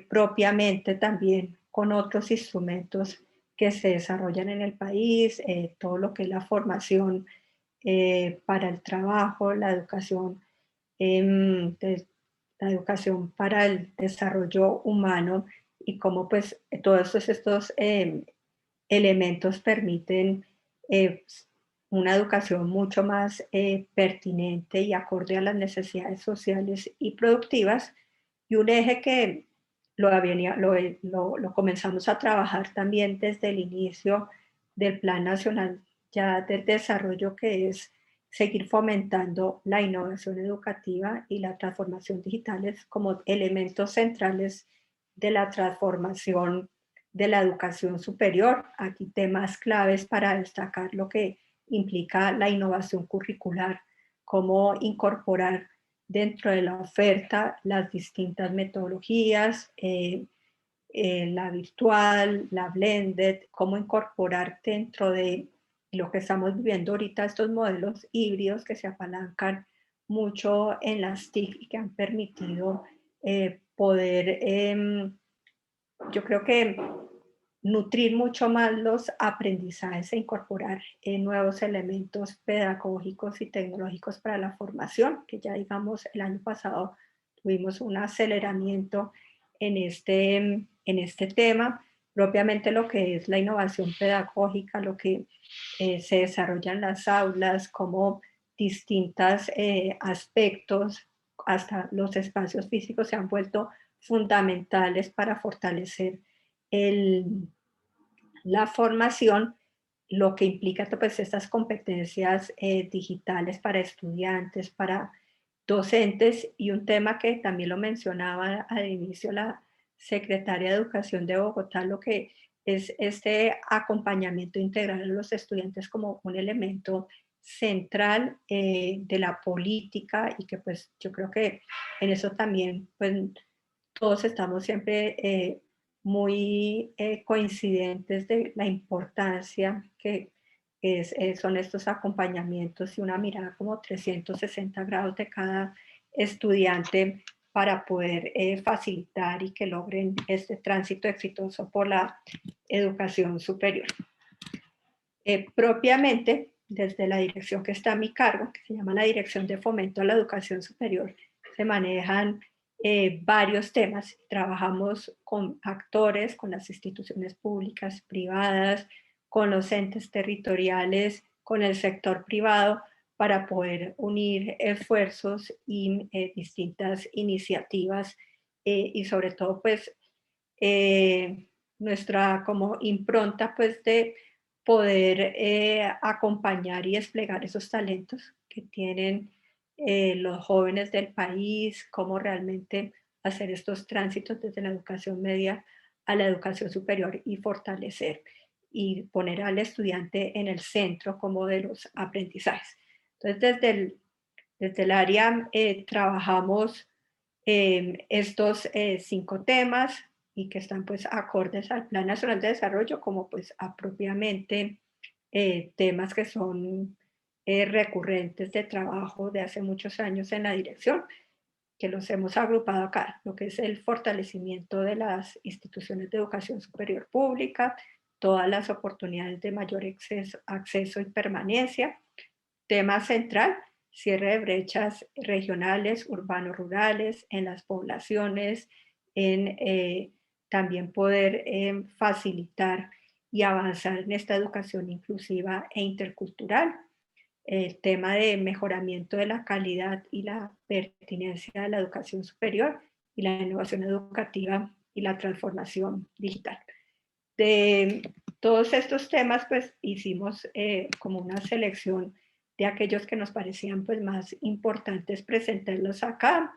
propiamente también con otros instrumentos que se desarrollan en el país, todo lo que es la formación para el trabajo, la educación para el desarrollo humano y cómo pues todos estos elementos permiten una educación mucho más pertinente y acorde a las necesidades sociales y productivas, y un eje que lo comenzamos a trabajar también desde el inicio del Plan Nacional ya de Desarrollo, que es seguir fomentando la innovación educativa y la transformación digitales como elementos centrales de la transformación de la educación superior. Aquí temas claves para destacar lo que implica la innovación curricular, cómo incorporar dentro de la oferta las distintas metodologías, la virtual, la blended, cómo incorporar dentro de lo que estamos viviendo ahorita estos modelos híbridos que se apalancan mucho en las TIC y que han permitido poder, yo creo que nutrir mucho más los aprendizajes e incorporar nuevos elementos pedagógicos y tecnológicos para la formación, que ya digamos el año pasado tuvimos un aceleramiento en este tema, propiamente lo que es la innovación pedagógica, lo que se desarrolla en las aulas, como distintos aspectos, hasta los espacios físicos se han vuelto fundamentales para fortalecer la formación, lo que implica pues estas competencias digitales para estudiantes, para docentes, y un tema que también lo mencionaba al inicio la secretaria de Educación de Bogotá, lo que es este acompañamiento integral a los estudiantes como un elemento central de la política, y que pues yo creo que en eso también pues todos estamos siempre muy coincidentes de la importancia que son estos acompañamientos y una mirada como 360 grados de cada estudiante para poder facilitar y que logren este tránsito exitoso por la educación superior. Propiamente, desde la dirección que está a mi cargo, que se llama la Dirección de Fomento a la Educación Superior, se manejan varios temas. Trabajamos con actores, con las instituciones públicas, privadas, con los entes territoriales, con el sector privado, para poder unir esfuerzos y distintas iniciativas y sobre todo pues nuestra como impronta pues de poder acompañar y desplegar esos talentos que tienen los jóvenes del país, cómo realmente hacer estos tránsitos desde la educación media a la educación superior y fortalecer y poner al estudiante en el centro como de los aprendizajes. Entonces, desde el área trabajamos estos 5 temas y que están pues acordes al Plan Nacional de Desarrollo, como pues apropiadamente temas que son recurrentes de trabajo de hace muchos años en la dirección, que los hemos agrupado acá, lo que es el fortalecimiento de las instituciones de educación superior pública, todas las oportunidades de mayor acceso y permanencia. Tema central, cierre de brechas regionales, urbano-rurales, en las poblaciones, en también poder facilitar y avanzar en esta educación inclusiva e intercultural. El tema de mejoramiento de la calidad y la pertinencia de la educación superior y la innovación educativa y la transformación digital. De todos estos temas, pues hicimos como una selección de aquellos que nos parecían pues más importantes presentarlos acá.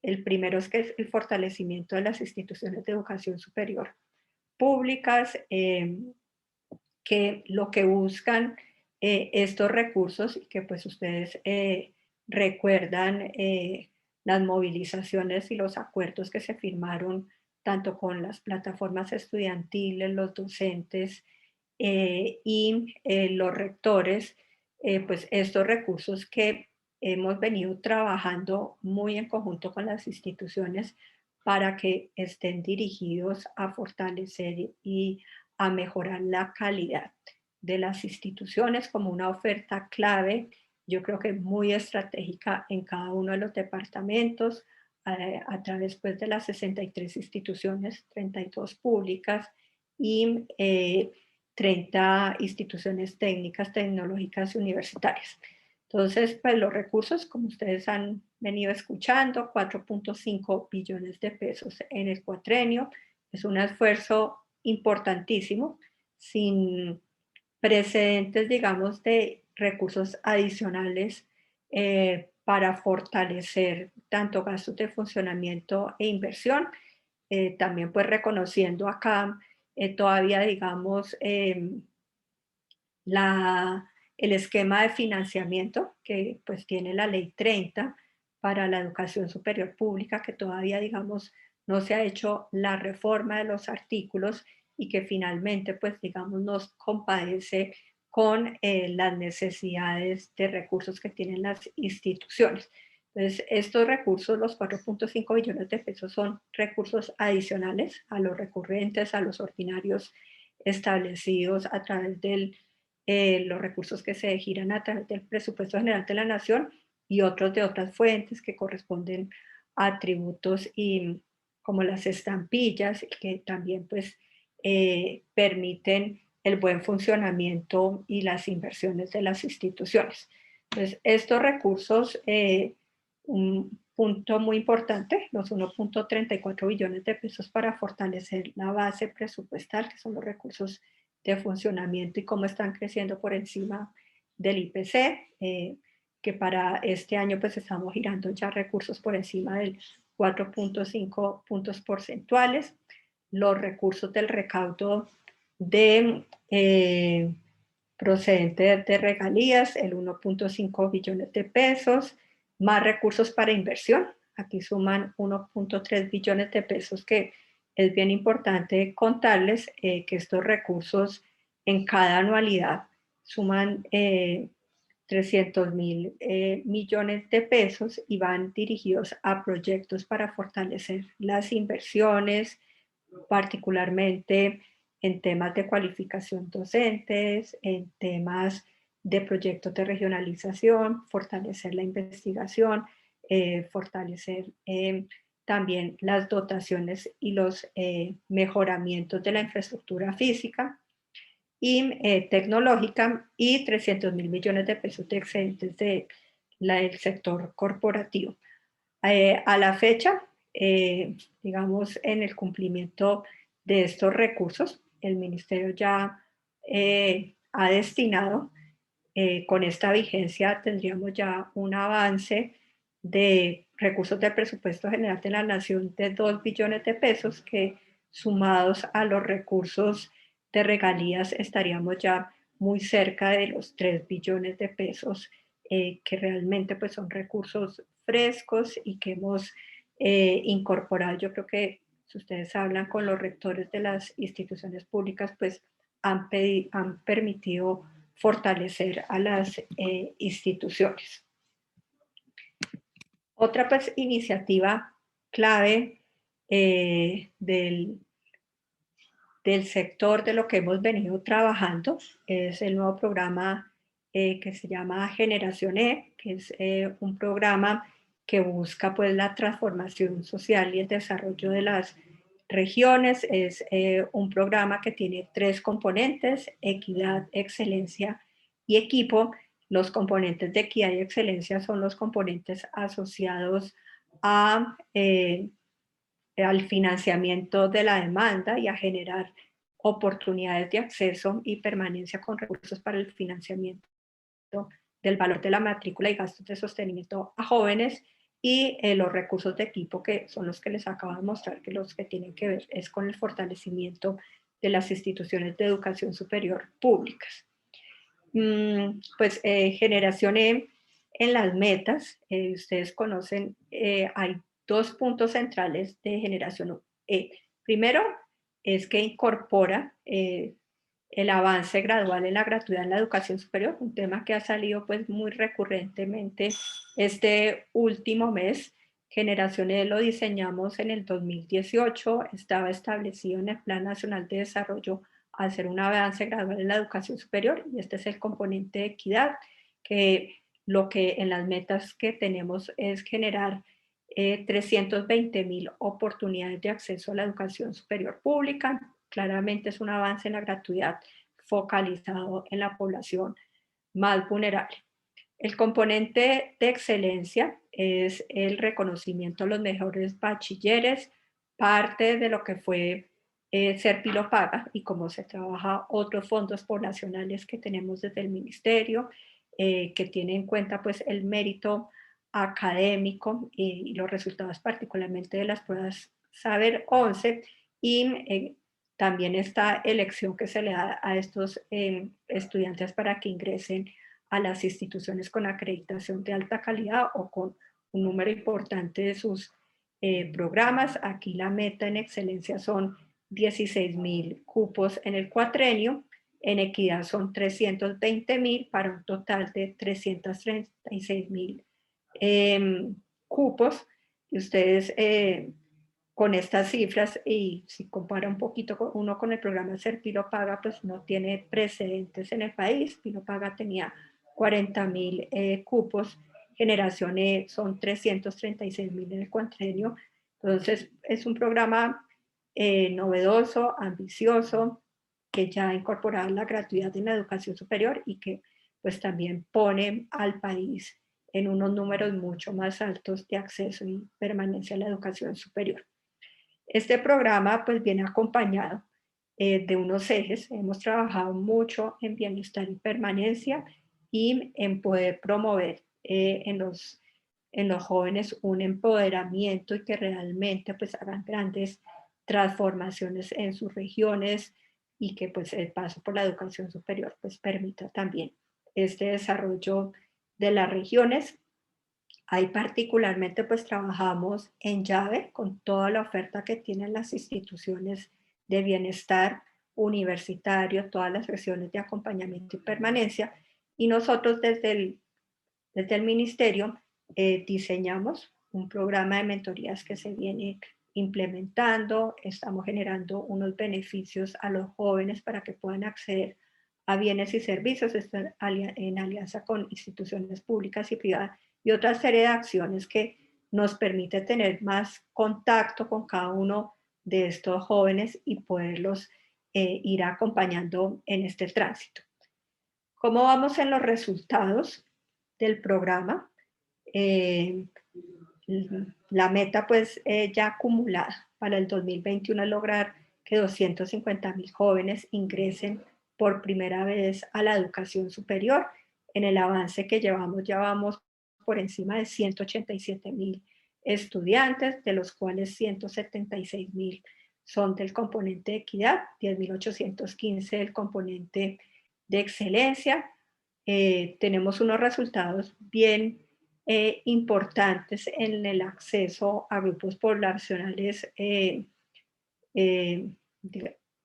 El primero es que es el fortalecimiento de las instituciones de educación superior públicas, que lo que buscan estos recursos, y que pues ustedes recuerdan las movilizaciones y los acuerdos que se firmaron tanto con las plataformas estudiantiles, los docentes y los rectores, pues estos recursos que hemos venido trabajando muy en conjunto con las instituciones para que estén dirigidos a fortalecer y a mejorar la calidad de las instituciones como una oferta clave, yo creo que muy estratégica en cada uno de los departamentos, a través pues, de las 63 instituciones, 32 públicas y 30 instituciones técnicas, tecnológicas y universitarias. Entonces, pues los recursos, como ustedes han venido escuchando, 4.5 billones de pesos en el cuatrenio, es un esfuerzo importantísimo, sin precedentes, digamos, de recursos adicionales para fortalecer tanto gastos de funcionamiento e inversión. También pues reconociendo acá todavía, digamos, el esquema de financiamiento que pues tiene la ley 30 para la educación superior pública, que todavía, digamos, no se ha hecho la reforma de los artículos y que finalmente, pues, digamos, nos compadece con las necesidades de recursos que tienen las instituciones. Entonces, estos recursos, los 4.5 billones de pesos, son recursos adicionales a los recurrentes, a los ordinarios establecidos a través de los recursos que se giran a través del presupuesto general de la nación y otros de otras fuentes que corresponden a tributos y como las estampillas, que también pues permiten el buen funcionamiento y las inversiones de las instituciones. Entonces, estos recursos, un punto muy importante, los 1.34 billones de pesos para fortalecer la base presupuestal, que son los recursos de funcionamiento y cómo están creciendo por encima del IPC, que para este año pues estamos girando ya recursos por encima del 4.5 puntos porcentuales. Los recursos del recaudo de procedente de regalías, el 1.5 billones de pesos, más recursos para inversión. Aquí suman 1.3 billones de pesos, que es bien importante contarles que estos recursos en cada anualidad suman 300.000 millones de pesos y van dirigidos a proyectos para fortalecer las inversiones, particularmente en temas de cualificación docentes, en temas de proyectos de regionalización, fortalecer la investigación, fortalecer también las dotaciones y los mejoramientos de la infraestructura física y tecnológica, y 300.000 millones de pesos de excedentes del sector corporativo. A la fecha, digamos, en el cumplimiento de estos recursos, el Ministerio ya ha destinado, con esta vigencia tendríamos ya un avance de recursos del presupuesto general de la nación de 2 billones de pesos, que sumados a los recursos de regalías estaríamos ya muy cerca de los 3 billones de pesos, que realmente pues son recursos frescos y que hemos incorporado. Yo creo que si ustedes hablan con los rectores de las instituciones públicas, pues han permitido fortalecer a las instituciones. Otra pues iniciativa clave del sector de lo que hemos venido trabajando es el nuevo programa que se llama Generación E, que es un programa que busca pues la transformación social y el desarrollo de las regiones. Es un programa que tiene 3 componentes: equidad, excelencia y equipo. Los componentes de equidad y excelencia son los componentes asociados a al financiamiento de la demanda y a generar oportunidades de acceso y permanencia con recursos para el financiamiento del valor de la matrícula y gastos de sostenimiento a jóvenes, y los recursos de equipo, que son los que les acabo de mostrar, que los que tienen que ver es con el fortalecimiento de las instituciones de educación superior públicas. Pues Generación E, en las metas, ustedes conocen, hay 2 puntos centrales de Generación E. Primero, es que incorpora el avance gradual en la gratuidad en la educación superior, un tema que ha salido pues muy recurrentemente este último mes. Generación E lo diseñamos en el 2018, estaba establecido en el Plan Nacional de Desarrollo hacer un avance gradual en la educación superior, y este es el componente de equidad, que lo que en las metas que tenemos es generar 320,000 oportunidades de acceso a la educación superior pública. Claramente es un avance en la gratuidad focalizado en la población más vulnerable. El componente de excelencia es el reconocimiento a los mejores bachilleres, parte de lo que fue Serpilo Paga y cómo se trabaja otros fondos poblacionales que tenemos desde el ministerio, que tiene en cuenta pues el mérito académico y los resultados particularmente de las pruebas Saber 11, y también esta elección que se le da a estos estudiantes para que ingresen a las instituciones con acreditación de alta calidad o con un número importante de sus programas. Aquí la meta en excelencia son 16,000 cupos en el cuatrenio, en equidad son 320,000 para un total de 336,000 cupos. Y ustedes con estas cifras, y si compara un poquito uno con el programa Serpilo Paga, pues no tiene precedentes en el país. Pilo Paga tenía 40,000 cupos, Generación E son 336,000 en el cuatrenio. Entonces es un programa novedoso, ambicioso, que ya ha incorporado la gratuidad en la educación superior y que pues también pone al país en unos números mucho más altos de acceso y permanencia a la educación superior. Este programa pues viene acompañado de unos ejes. Hemos trabajado mucho en bienestar y permanencia y en poder promover en los jóvenes un empoderamiento y que realmente pues hagan grandes transformaciones en sus regiones, y que pues el paso por la educación superior pues permita también este desarrollo de las regiones. Ahí particularmente pues trabajamos en llave con toda la oferta que tienen las instituciones de bienestar universitario, todas las sesiones de acompañamiento y permanencia, y nosotros desde el ministerio diseñamos un programa de mentorías que se viene implementando. Estamos generando unos beneficios a los jóvenes para que puedan acceder a bienes y servicios en alianza con instituciones públicas y privadas, y otra serie de acciones que nos permite tener más contacto con cada uno de estos jóvenes y poderlos ir acompañando en este tránsito. ¿Cómo vamos en los resultados del programa? La meta pues ya acumulada para el 2021 es lograr que 250,000 jóvenes ingresen por primera vez a la educación superior. En el avance que llevamos, ya vamos por encima de 187,000 estudiantes, de los cuales 176,000 son del componente de equidad, 10.815 del componente de excelencia. Tenemos unos resultados bien importantes en el acceso a grupos poblacionales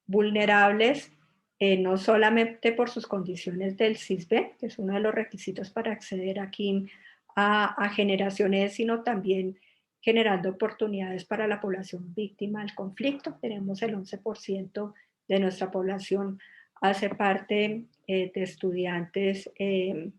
vulnerables, no solamente por sus condiciones del CISBEN, que es uno de los requisitos para acceder aquí a generaciones, sino también generando oportunidades para la población víctima del conflicto. Tenemos el 11% de nuestra población hace parte de estudiantes que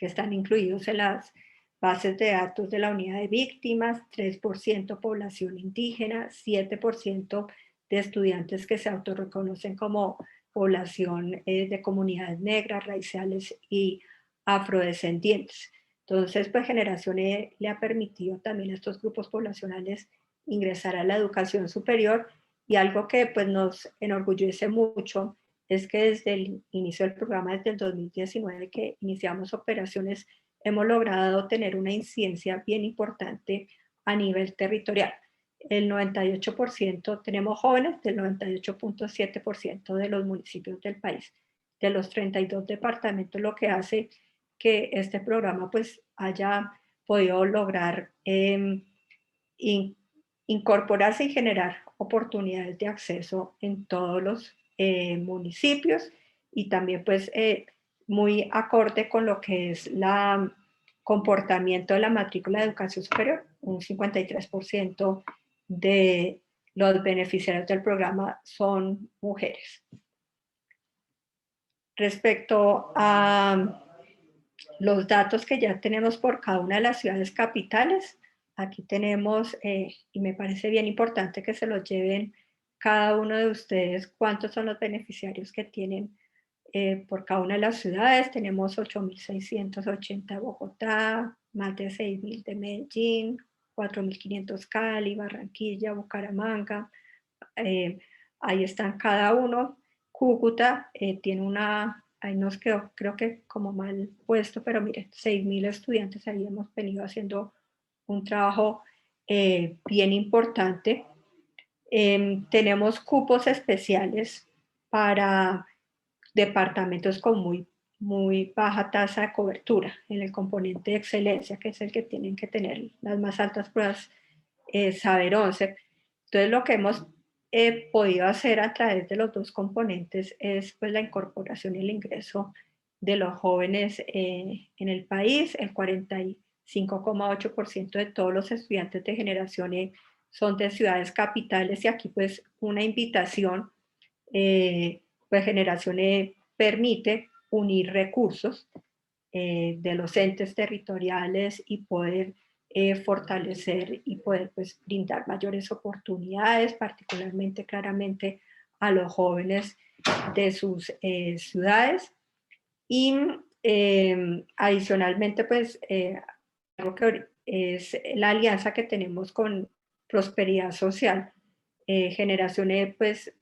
están incluidos en las bases de datos de la unidad de víctimas, 3% población indígena, 7% de estudiantes que se autorreconocen como población de comunidades negras, raciales y afrodescendientes. Entonces, pues Generación E le ha permitido también a estos grupos poblacionales ingresar a la educación superior, y algo que pues nos enorgullece mucho es que desde el inicio del programa, desde el 2019 que iniciamos operaciones, hemos logrado tener una incidencia bien importante a nivel territorial. El 98% tenemos jóvenes del 98.7% de los municipios del país, de los 32 departamentos, lo que hace que este programa pues haya podido lograr incorporarse y generar oportunidades de acceso en todos los municipios, y también pues muy acorde con lo que es la comportamiento de la matrícula de educación superior. Un 53% de los beneficiarios del programa son mujeres. Respecto a los datos que ya tenemos por cada una de las ciudades capitales, aquí tenemos, y me parece bien importante que se los lleven cada uno de ustedes, cuántos son los beneficiarios que tienen por cada una de las ciudades. Tenemos 8.680 de Bogotá, más de 6.000 de Medellín, 4.500 Cali, Barranquilla, Bucaramanga. Ahí están cada uno. Cúcuta tiene una, ahí nos quedó creo que como mal puesto, pero miren, 6.000 estudiantes. Ahí hemos venido haciendo un trabajo bien importante. Tenemos cupos especiales para departamentos con muy baja tasa de cobertura en el componente de excelencia, que es el que tienen que tener las más altas pruebas Saber 11. Entonces lo que hemos podido hacer a través de los dos componentes es pues la incorporación y el ingreso de los jóvenes en el país. El 45,8% de todos los estudiantes de Generación E son de ciudades capitales, y aquí pues una invitación, pues Generación E permite unir recursos de los entes territoriales y poder fortalecer y poder pues brindar mayores oportunidades, particularmente claramente a los jóvenes de sus ciudades. Y adicionalmente pues algo que es la alianza que tenemos con Prosperidad Social. Generación E pues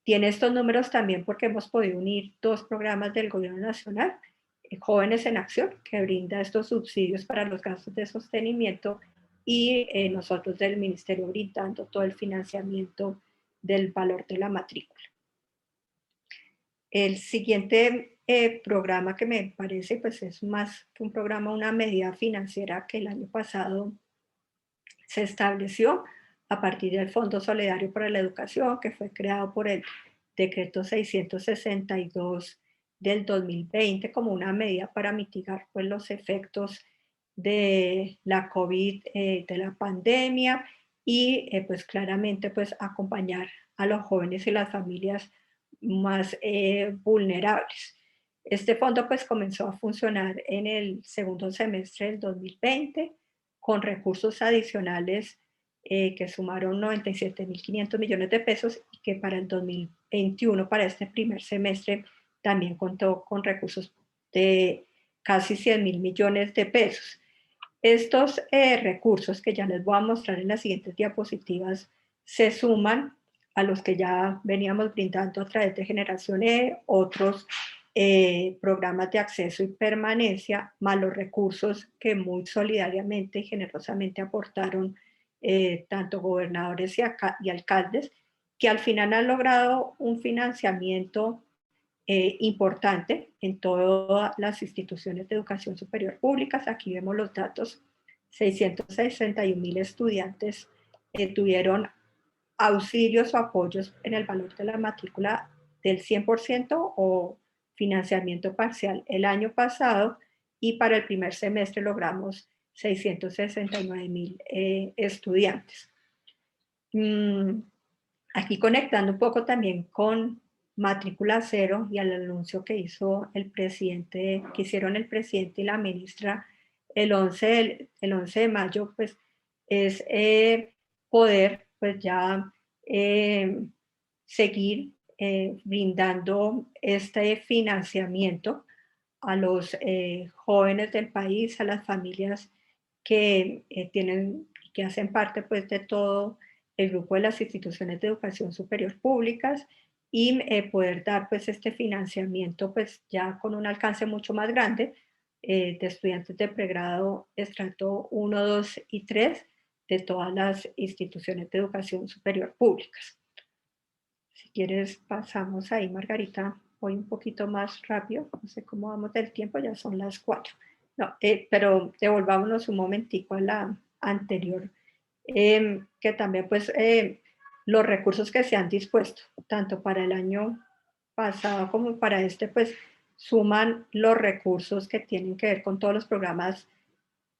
tiene estos números también porque hemos podido unir dos programas del Gobierno Nacional, Jóvenes en Acción, que brinda estos subsidios para los gastos de sostenimiento, y nosotros del Ministerio brindando todo el financiamiento del valor de la matrícula. El siguiente programa, que me parece pues es más que un programa, una medida financiera que el año pasado se estableció a partir del Fondo Solidario para la Educación, que fue creado por el Decreto 662 del 2020 como una medida para mitigar pues los efectos de la COVID, de la pandemia, y pues claramente pues acompañar a los jóvenes y las familias más vulnerables. Este fondo pues comenzó a funcionar en el segundo semestre del 2020 con recursos adicionales que sumaron 97.500 millones de pesos, y que para el 2021, para este primer semestre, también contó con recursos de casi 100.000 millones de pesos. Estos recursos, que ya les voy a mostrar en las siguientes diapositivas, se suman a los que ya veníamos brindando a través de Generación E, otros programas de acceso y permanencia, más los recursos que muy solidariamente y generosamente aportaron tanto gobernadores y alcaldes, que al final han logrado un financiamiento importante en todas las instituciones de educación superior públicas. Aquí vemos los datos: 661.000 estudiantes tuvieron auxilios o apoyos en el valor de la matrícula del 100% o financiamiento parcial el año pasado, y para el primer semestre logramos 669.000 estudiantes. Aquí conectando un poco también con matrícula cero y al anuncio que hizo el presidente, que hicieron el presidente y la ministra el 11 de mayo, pues es poder pues ya seguir brindando este financiamiento a los jóvenes del país, a las familias que que hacen parte pues de todo el grupo de las instituciones de educación superior públicas, y poder dar pues este financiamiento pues ya con un alcance mucho más grande de estudiantes de pregrado estrato 1, 2 y 3 de todas las instituciones de educación superior públicas. Si quieres pasamos ahí, Margarita, voy un poquito más rápido, no sé cómo vamos del tiempo, ya son las 4. No, pero devolvámonos un momentico a la anterior, que también pues los recursos que se han dispuesto, tanto para el año pasado como para este, pues suman los recursos que tienen que ver con todos los programas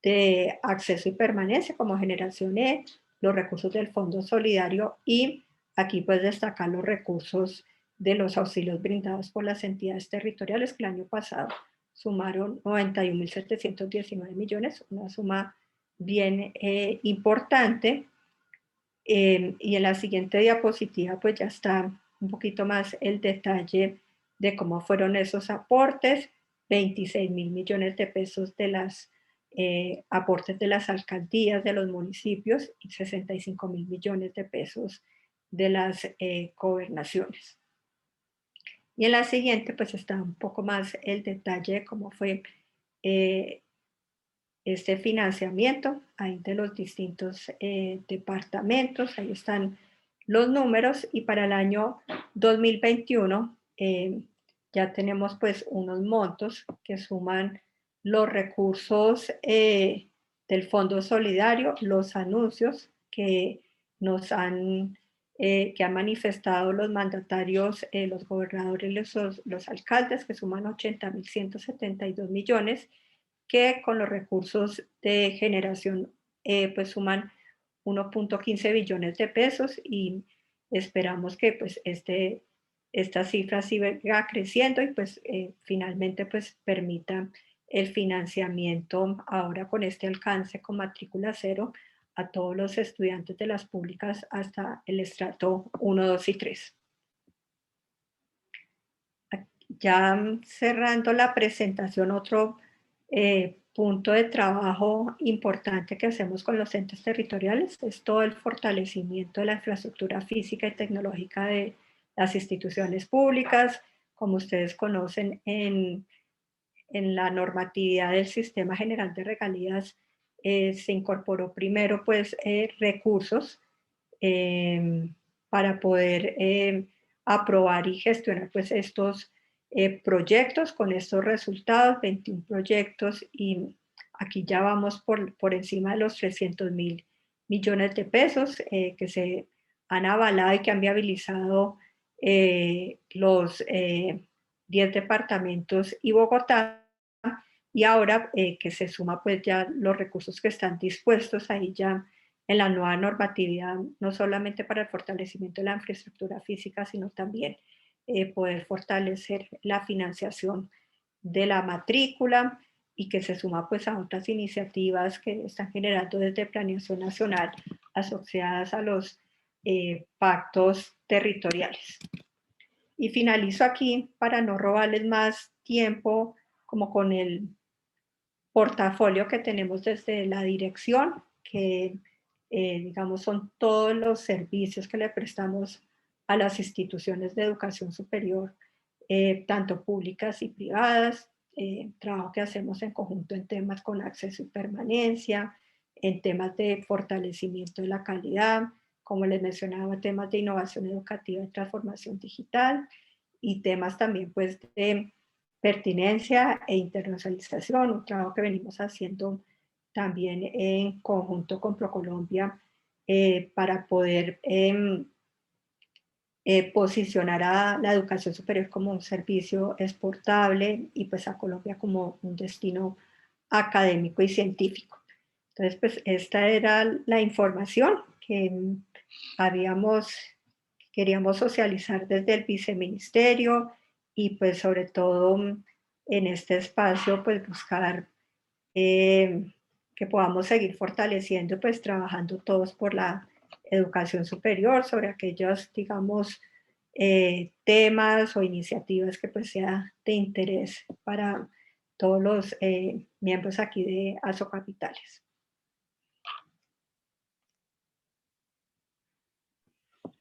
de acceso y permanencia como Generación E, los recursos del Fondo Solidario, y aquí pues destacar los recursos de los auxilios brindados por las entidades territoriales, que el año pasado sumaron 91.719 millones, una suma bien importante. Y en la siguiente diapositiva pues ya está un poquito más el detalle de cómo fueron esos aportes: 26.000 millones de pesos de las aportes de las alcaldías, de los municipios, y 65.000 millones de pesos de las gobernaciones. Y en la siguiente pues está un poco más el detalle de cómo fue este financiamiento ahí de los distintos departamentos. Ahí están los números, y para el año 2021 ya tenemos pues unos montos que suman los recursos del Fondo Solidario, los anuncios que nos han que han manifestado los mandatarios, los gobernadores y los alcaldes, que suman 80.172 millones, que con los recursos de generación pues suman 1.15 billones de pesos, y esperamos que pues esta cifra siga creciendo y pues finalmente pues permita el financiamiento ahora con este alcance con matrícula cero a todos los estudiantes de las públicas hasta el estrato 1, 2 y 3. Ya cerrando la presentación, otro punto de trabajo importante que hacemos con los entes territoriales es todo el fortalecimiento de la infraestructura física y tecnológica de las instituciones públicas. Como ustedes conocen, en la normatividad del Sistema General de Regalías se incorporó primero pues recursos para poder aprobar y gestionar pues estos proyectos con estos resultados: 21 proyectos, y aquí ya vamos por encima de los 300.000 millones de pesos que se han avalado y que han viabilizado los 10 departamentos y Bogotá. Y ahora que se suma pues ya los recursos que están dispuestos ahí ya en la nueva normatividad, no solamente para el fortalecimiento de la infraestructura física, sino también poder fortalecer la financiación de la matrícula, y que se suma pues a otras iniciativas que están generando desde Planeación Nacional asociadas a los pactos territoriales. Y finalizo aquí para no robarles más tiempo como con el portafolio que tenemos desde la dirección, que digamos son todos los servicios que le prestamos a las instituciones de educación superior, tanto públicas y privadas, trabajo que hacemos en conjunto en temas con acceso y permanencia, en temas de fortalecimiento de la calidad, como les mencionaba, temas de innovación educativa y transformación digital, y temas también pues de pertinencia e internacionalización, un trabajo que venimos haciendo también en conjunto con ProColombia para poder posicionar a la educación superior como un servicio exportable y pues a Colombia como un destino académico y científico. Entonces, pues esta era la información que queríamos socializar desde el viceministerio y pues sobre todo en este espacio pues buscar que podamos seguir fortaleciendo, pues trabajando todos por la educación superior sobre aquellos, digamos, temas o iniciativas que pues sea de interés para todos los miembros aquí de Asocapitales.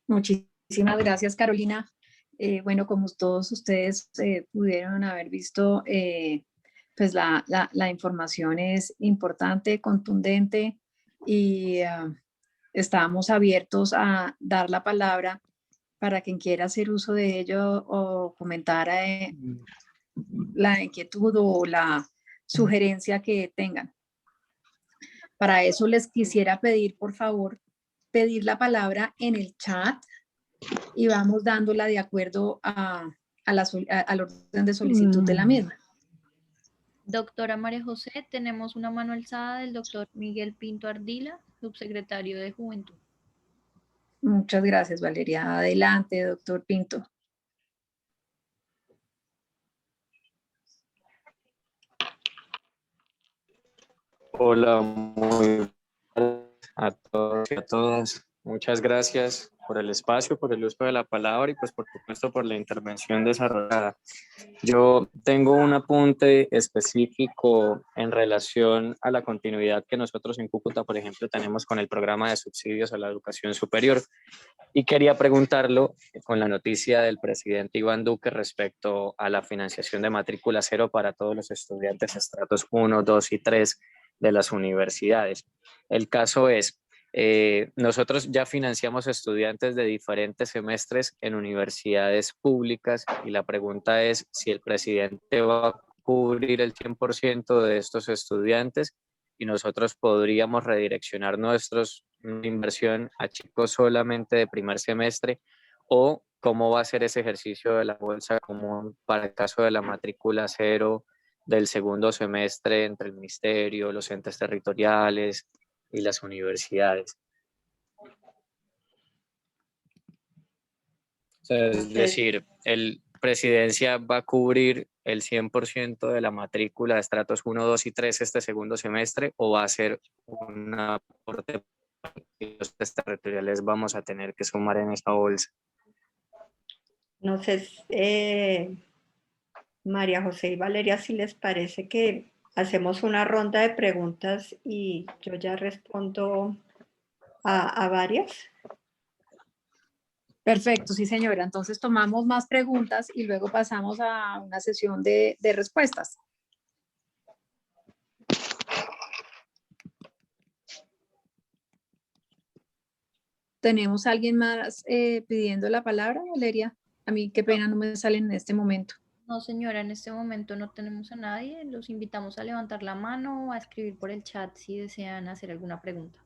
Muchísimas gracias, Carolina. Bueno, como todos ustedes pudieron haber visto, pues la información es importante, contundente y estamos abiertos a dar la palabra para quien quiera hacer uso de ello o comentar la inquietud o la sugerencia que tengan. Para eso les quisiera pedir, por favor, pedir la palabra en el chat y vamos dándola de acuerdo al orden de solicitud de la misma. Doctora María José, tenemos una mano alzada del doctor Miguel Pinto Ardila, subsecretario de Juventud. Muchas gracias, Valeria. Adelante, doctor Pinto. Hola, muy buenas a todos y a todas. Muchas gracias por el espacio, por el uso de la palabra y pues por supuesto por la intervención desarrollada. Yo tengo un apunte específico en relación a la continuidad que nosotros en Cúcuta, por ejemplo, tenemos con el programa de subsidios a la educación superior. Y quería preguntarlo con la noticia del presidente Iván Duque respecto a la financiación de matrícula cero para todos los estudiantes estratos 1, 2 y 3 de las universidades. El caso es, nosotros ya financiamos estudiantes de diferentes semestres en universidades públicas y la pregunta es si el presidente va a cubrir el 100% de estos estudiantes y nosotros podríamos redireccionar nuestra inversión a chicos solamente de primer semestre, o cómo va a ser ese ejercicio de la bolsa común para el caso de la matrícula cero del segundo semestre entre el ministerio, los entes territoriales y las universidades. O sea, es decir, el presidencia va a cubrir el 100% de la matrícula de estratos 1, 2 y 3 este segundo semestre, o va a ser un aporte que los entes territoriales vamos a tener que sumar en esta bolsa. No sé, María José y Valeria, si les parece que hacemos una ronda de preguntas y yo ya respondo a varias. Perfecto, sí señora. Entonces tomamos más preguntas y luego pasamos a una sesión de respuestas. ¿Tenemos alguien más pidiendo la palabra, Valeria? A mí qué pena, no me salen en este momento. No, señora, en este momento no tenemos a nadie. Los invitamos a levantar la mano o a escribir por el chat si desean hacer alguna pregunta.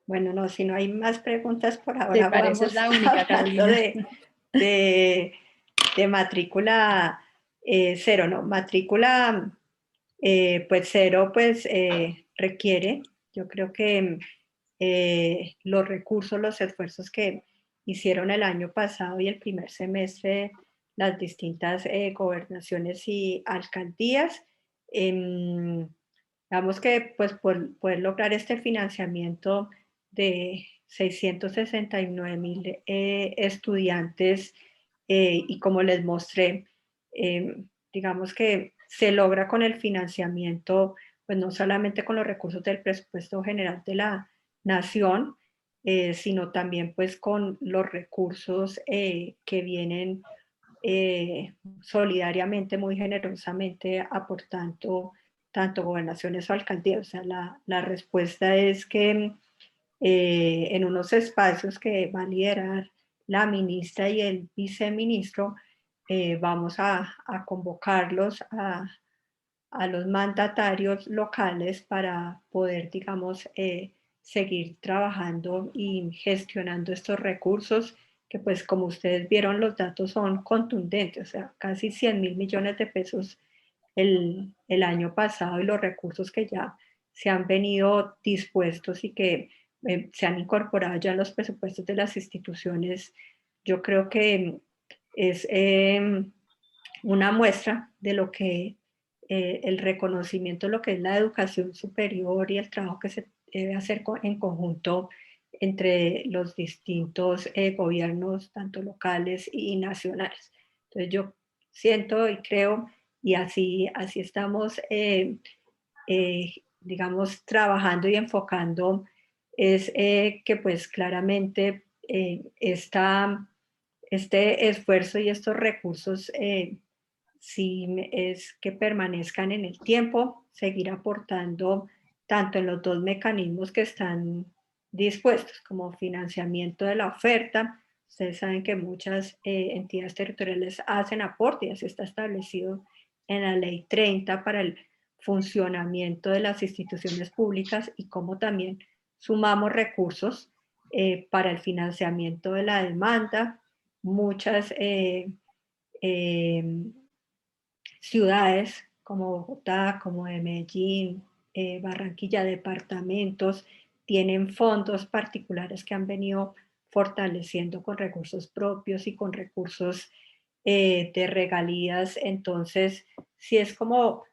Bueno, no, si no hay más preguntas por ahora, Te pareces la única, Carolina. de matrícula cero, ¿no? Matrícula pues cero, pues requiere, yo creo que los recursos, los esfuerzos que hicieron el año pasado y el primer semestre las distintas gobernaciones y alcaldías, digamos que pues por poder lograr este financiamiento de 669,000 estudiantes y como les mostré, digamos que se logra con el financiamiento pues no solamente con los recursos del presupuesto general de la nación, sino también pues con los recursos que vienen solidariamente, muy generosamente aportando tanto gobernaciones o alcaldías. O sea, la respuesta es que en unos espacios que va a liderar la ministra y el viceministro, vamos a convocarlos a los mandatarios locales para poder, digamos, seguir trabajando y gestionando estos recursos que, pues, como ustedes vieron, los datos son contundentes, o sea, casi 100.000 millones de pesos el año pasado, y los recursos que ya se han venido dispuestos y que se han incorporado ya en los presupuestos de las instituciones, yo creo que es una muestra de lo que el reconocimiento de lo que es la educación superior y el trabajo que se debe hacer en conjunto entre los distintos gobiernos, tanto locales y nacionales. Entonces yo siento y creo, y así estamos, digamos, trabajando y enfocando, es que pues claramente este esfuerzo y estos recursos si es que permanezcan en el tiempo, seguir aportando tanto en los dos mecanismos que están dispuestos, como financiamiento de la oferta. Ustedes saben que muchas entidades territoriales hacen aporte, y así está establecido en la ley 30 para el funcionamiento de las instituciones públicas, y cómo también sumamos recursos para el financiamiento de la demanda. Muchas ciudades como Bogotá, como de Medellín, Barranquilla, departamentos, tienen fondos particulares que han venido fortaleciendo con recursos propios y con recursos de regalías. Entonces, sí es como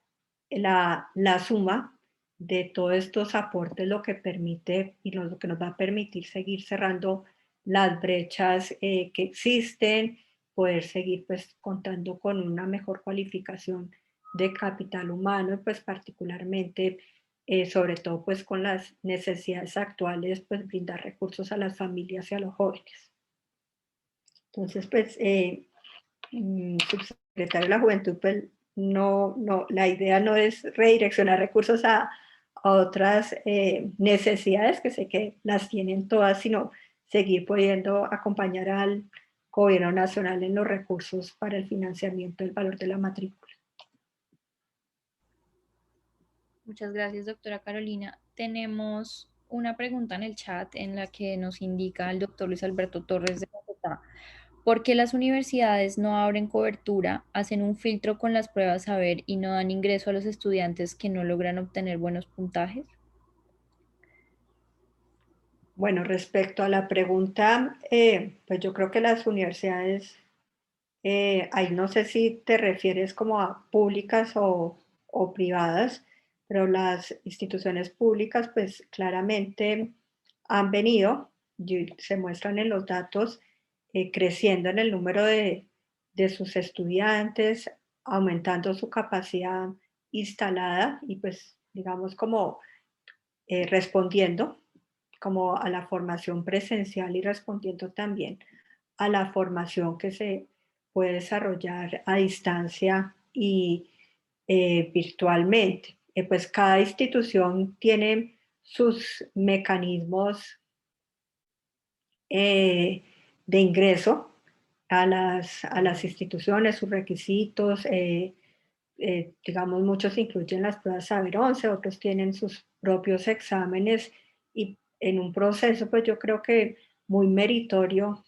la suma de todos estos aportes lo que permite y lo que nos va a permitir seguir cerrando las brechas que existen, poder seguir pues contando con una mejor cualificación de capital humano, y pues particularmente sobre todo pues con las necesidades actuales, pues brindar recursos a las familias y a los jóvenes. Entonces pues subsecretario de la Juventud, pues no, la idea no es redireccionar recursos a otras necesidades, que sé que las tienen todas, sino seguir pudiendo acompañar al gobierno nacional en los recursos para el financiamiento del valor de la matrícula. Muchas gracias, doctora Carolina. Tenemos una pregunta en el chat en la que nos indica el doctor Luis Alberto Torres de Bogotá. ¿Por qué las universidades no abren cobertura, hacen un filtro con las pruebas saber y no dan ingreso a los estudiantes que no logran obtener buenos puntajes? Bueno, respecto a la pregunta, pues yo creo que las universidades, ahí no sé si te refieres como a públicas o privadas, pero las instituciones públicas pues claramente han venido, y se muestran en los datos, creciendo en el número de sus estudiantes, aumentando su capacidad instalada y pues digamos como respondiendo como a la formación presencial y respondiendo también a la formación que se puede desarrollar a distancia y virtualmente. Pues cada institución tiene sus mecanismos de ingreso a las instituciones, sus requisitos, digamos, muchos incluyen las pruebas Saber 11, otros tienen sus propios exámenes, y en un proceso, pues yo creo que muy meritorio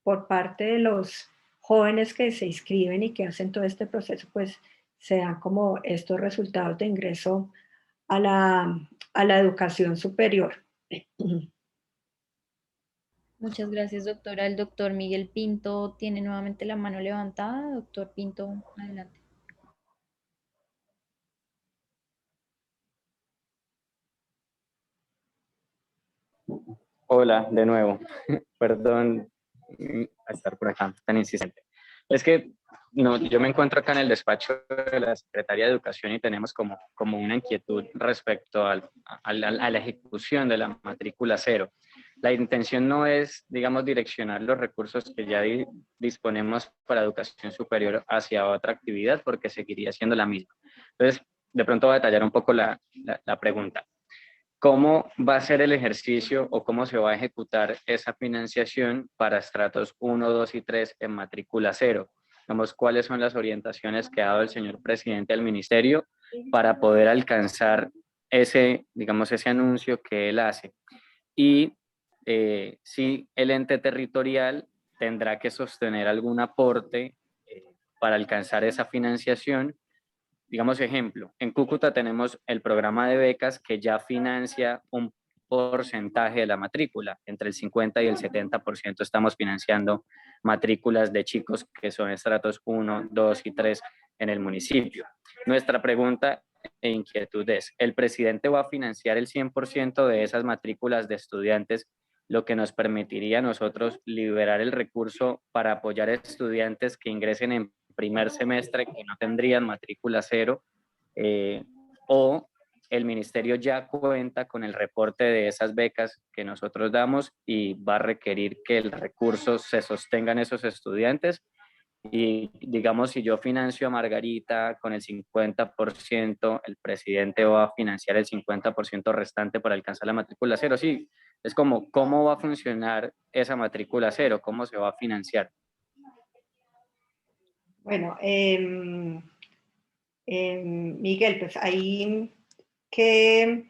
por parte de los jóvenes que se inscriben y que hacen todo este proceso, pues se dan como estos resultados de ingreso a la educación superior. Muchas gracias, doctora. El doctor Miguel Pinto tiene nuevamente la mano levantada. Doctor Pinto, adelante. Hola, de nuevo. Perdón a estar por acá tan insistente. Es que no, yo me encuentro acá en el despacho de la Secretaría de Educación y tenemos como una inquietud respecto a la ejecución de la matrícula cero. La intención no es, digamos, direccionar los recursos que ya disponemos para educación superior hacia otra actividad, porque seguiría siendo la misma. Entonces, de pronto voy a detallar un poco la pregunta. ¿Cómo va a ser el ejercicio o cómo se va a ejecutar esa financiación para estratos 1, 2 y 3 en matrícula cero? Digamos, ¿cuáles son las orientaciones que ha dado el señor presidente del ministerio para poder alcanzar ese, digamos, ese anuncio que él hace? Y si el ente territorial tendrá que sostener algún aporte para alcanzar esa financiación. Digamos, ejemplo, en Cúcuta tenemos el programa de becas que ya financia un porcentaje de la matrícula, entre el 50 y el 70% estamos financiando matrículas de chicos que son estratos 1, 2 y 3 en el municipio. Nuestra pregunta e inquietud es, ¿el presidente va a financiar el 100% de esas matrículas de estudiantes, lo que nos permitiría a nosotros liberar el recurso para apoyar a estudiantes que ingresen en primer semestre que no tendrían matrícula cero, o el ministerio ya cuenta con el reporte de esas becas que nosotros damos y va a requerir que el recurso se sostengan esos estudiantes? Y digamos, si yo financio a Margarita con el 50%, el presidente va a financiar el 50% restante para alcanzar la matrícula cero. Sí, es como, ¿cómo va a funcionar esa matrícula cero? ¿Cómo se va a financiar? Bueno, Miguel, pues ahí, ¿qué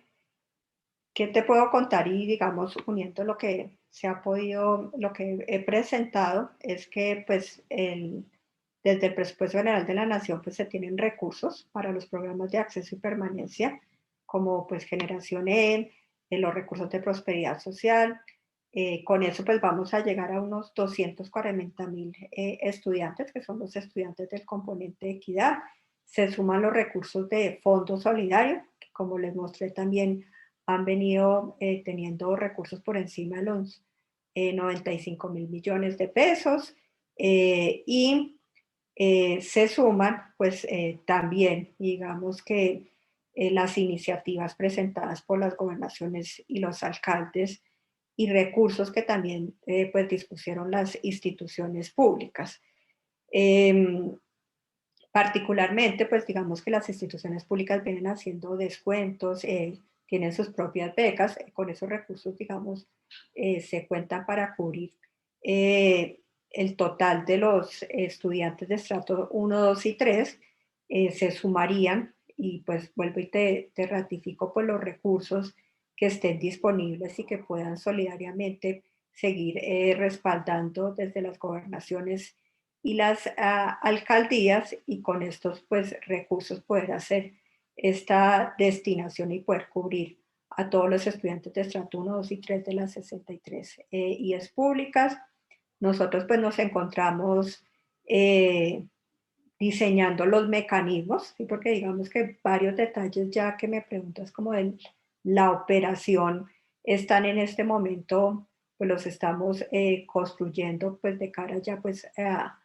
te puedo contar? Y digamos, uniendo lo que se ha podido, lo que he presentado, es que pues desde el Presupuesto General de la Nación pues se tienen recursos para los programas de acceso y permanencia, como pues Generación E, los recursos de prosperidad social. Con eso pues vamos a llegar a unos 240,000 estudiantes, que son los estudiantes del componente de equidad. Se suman los recursos de Fondo Solidario, que como les mostré también han venido teniendo recursos por encima de los 95,000 millones de pesos, y se suman pues también, digamos que las iniciativas presentadas por las gobernaciones y los alcaldes y recursos que también pues dispusieron las instituciones públicas. Particularmente, pues digamos que las instituciones públicas vienen haciendo descuentos, tienen sus propias becas, con esos recursos, digamos, se cuentan para cubrir el total de los estudiantes de estrato 1, 2 y 3, se sumarían, y pues vuelvo y te ratifico pues los recursos que estén disponibles y que puedan solidariamente seguir respaldando desde las gobernaciones y las alcaldías, y con estos pues recursos poder hacer esta destinación y poder cubrir a todos los estudiantes de estrato 1, 2 y 3 de las 63 IES públicas. Nosotros pues nos encontramos diseñando los mecanismos, ¿sí? Porque digamos que varios detalles ya que me preguntas como de la operación están en este momento, pues los estamos construyendo pues de cara ya pues a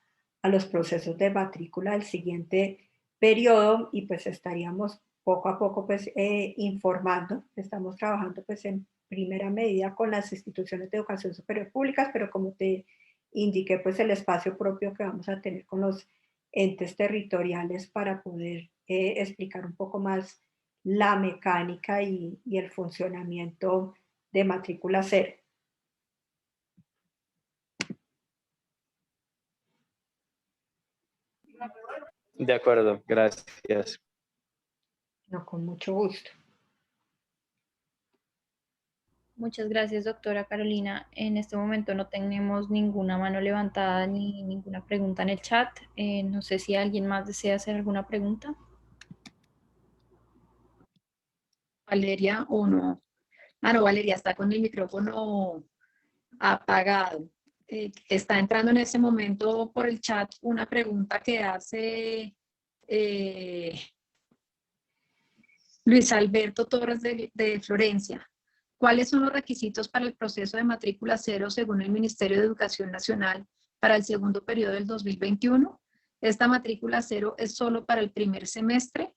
los procesos de matrícula del siguiente periodo, y pues estaríamos poco a poco pues informando. Estamos trabajando pues en primera medida con las instituciones de educación superior públicas, pero como te indiqué pues el espacio propio que vamos a tener con los entes territoriales para poder explicar un poco más la mecánica y el funcionamiento de matrícula cero. De acuerdo, gracias. No, con mucho gusto. Muchas gracias, doctora Carolina. En este momento no tenemos ninguna mano levantada ni ninguna pregunta en el chat. No sé si alguien más desea hacer alguna pregunta. Valeria, o no. Ah, no, Valeria está con el micrófono apagado. Está entrando en este momento por el chat una pregunta que hace Luis Alberto Torres de Florencia. ¿Cuáles son los requisitos para el proceso de matrícula cero según el Ministerio de Educación Nacional para el segundo periodo del 2021. Esta matrícula cero es solo para el primer semestre.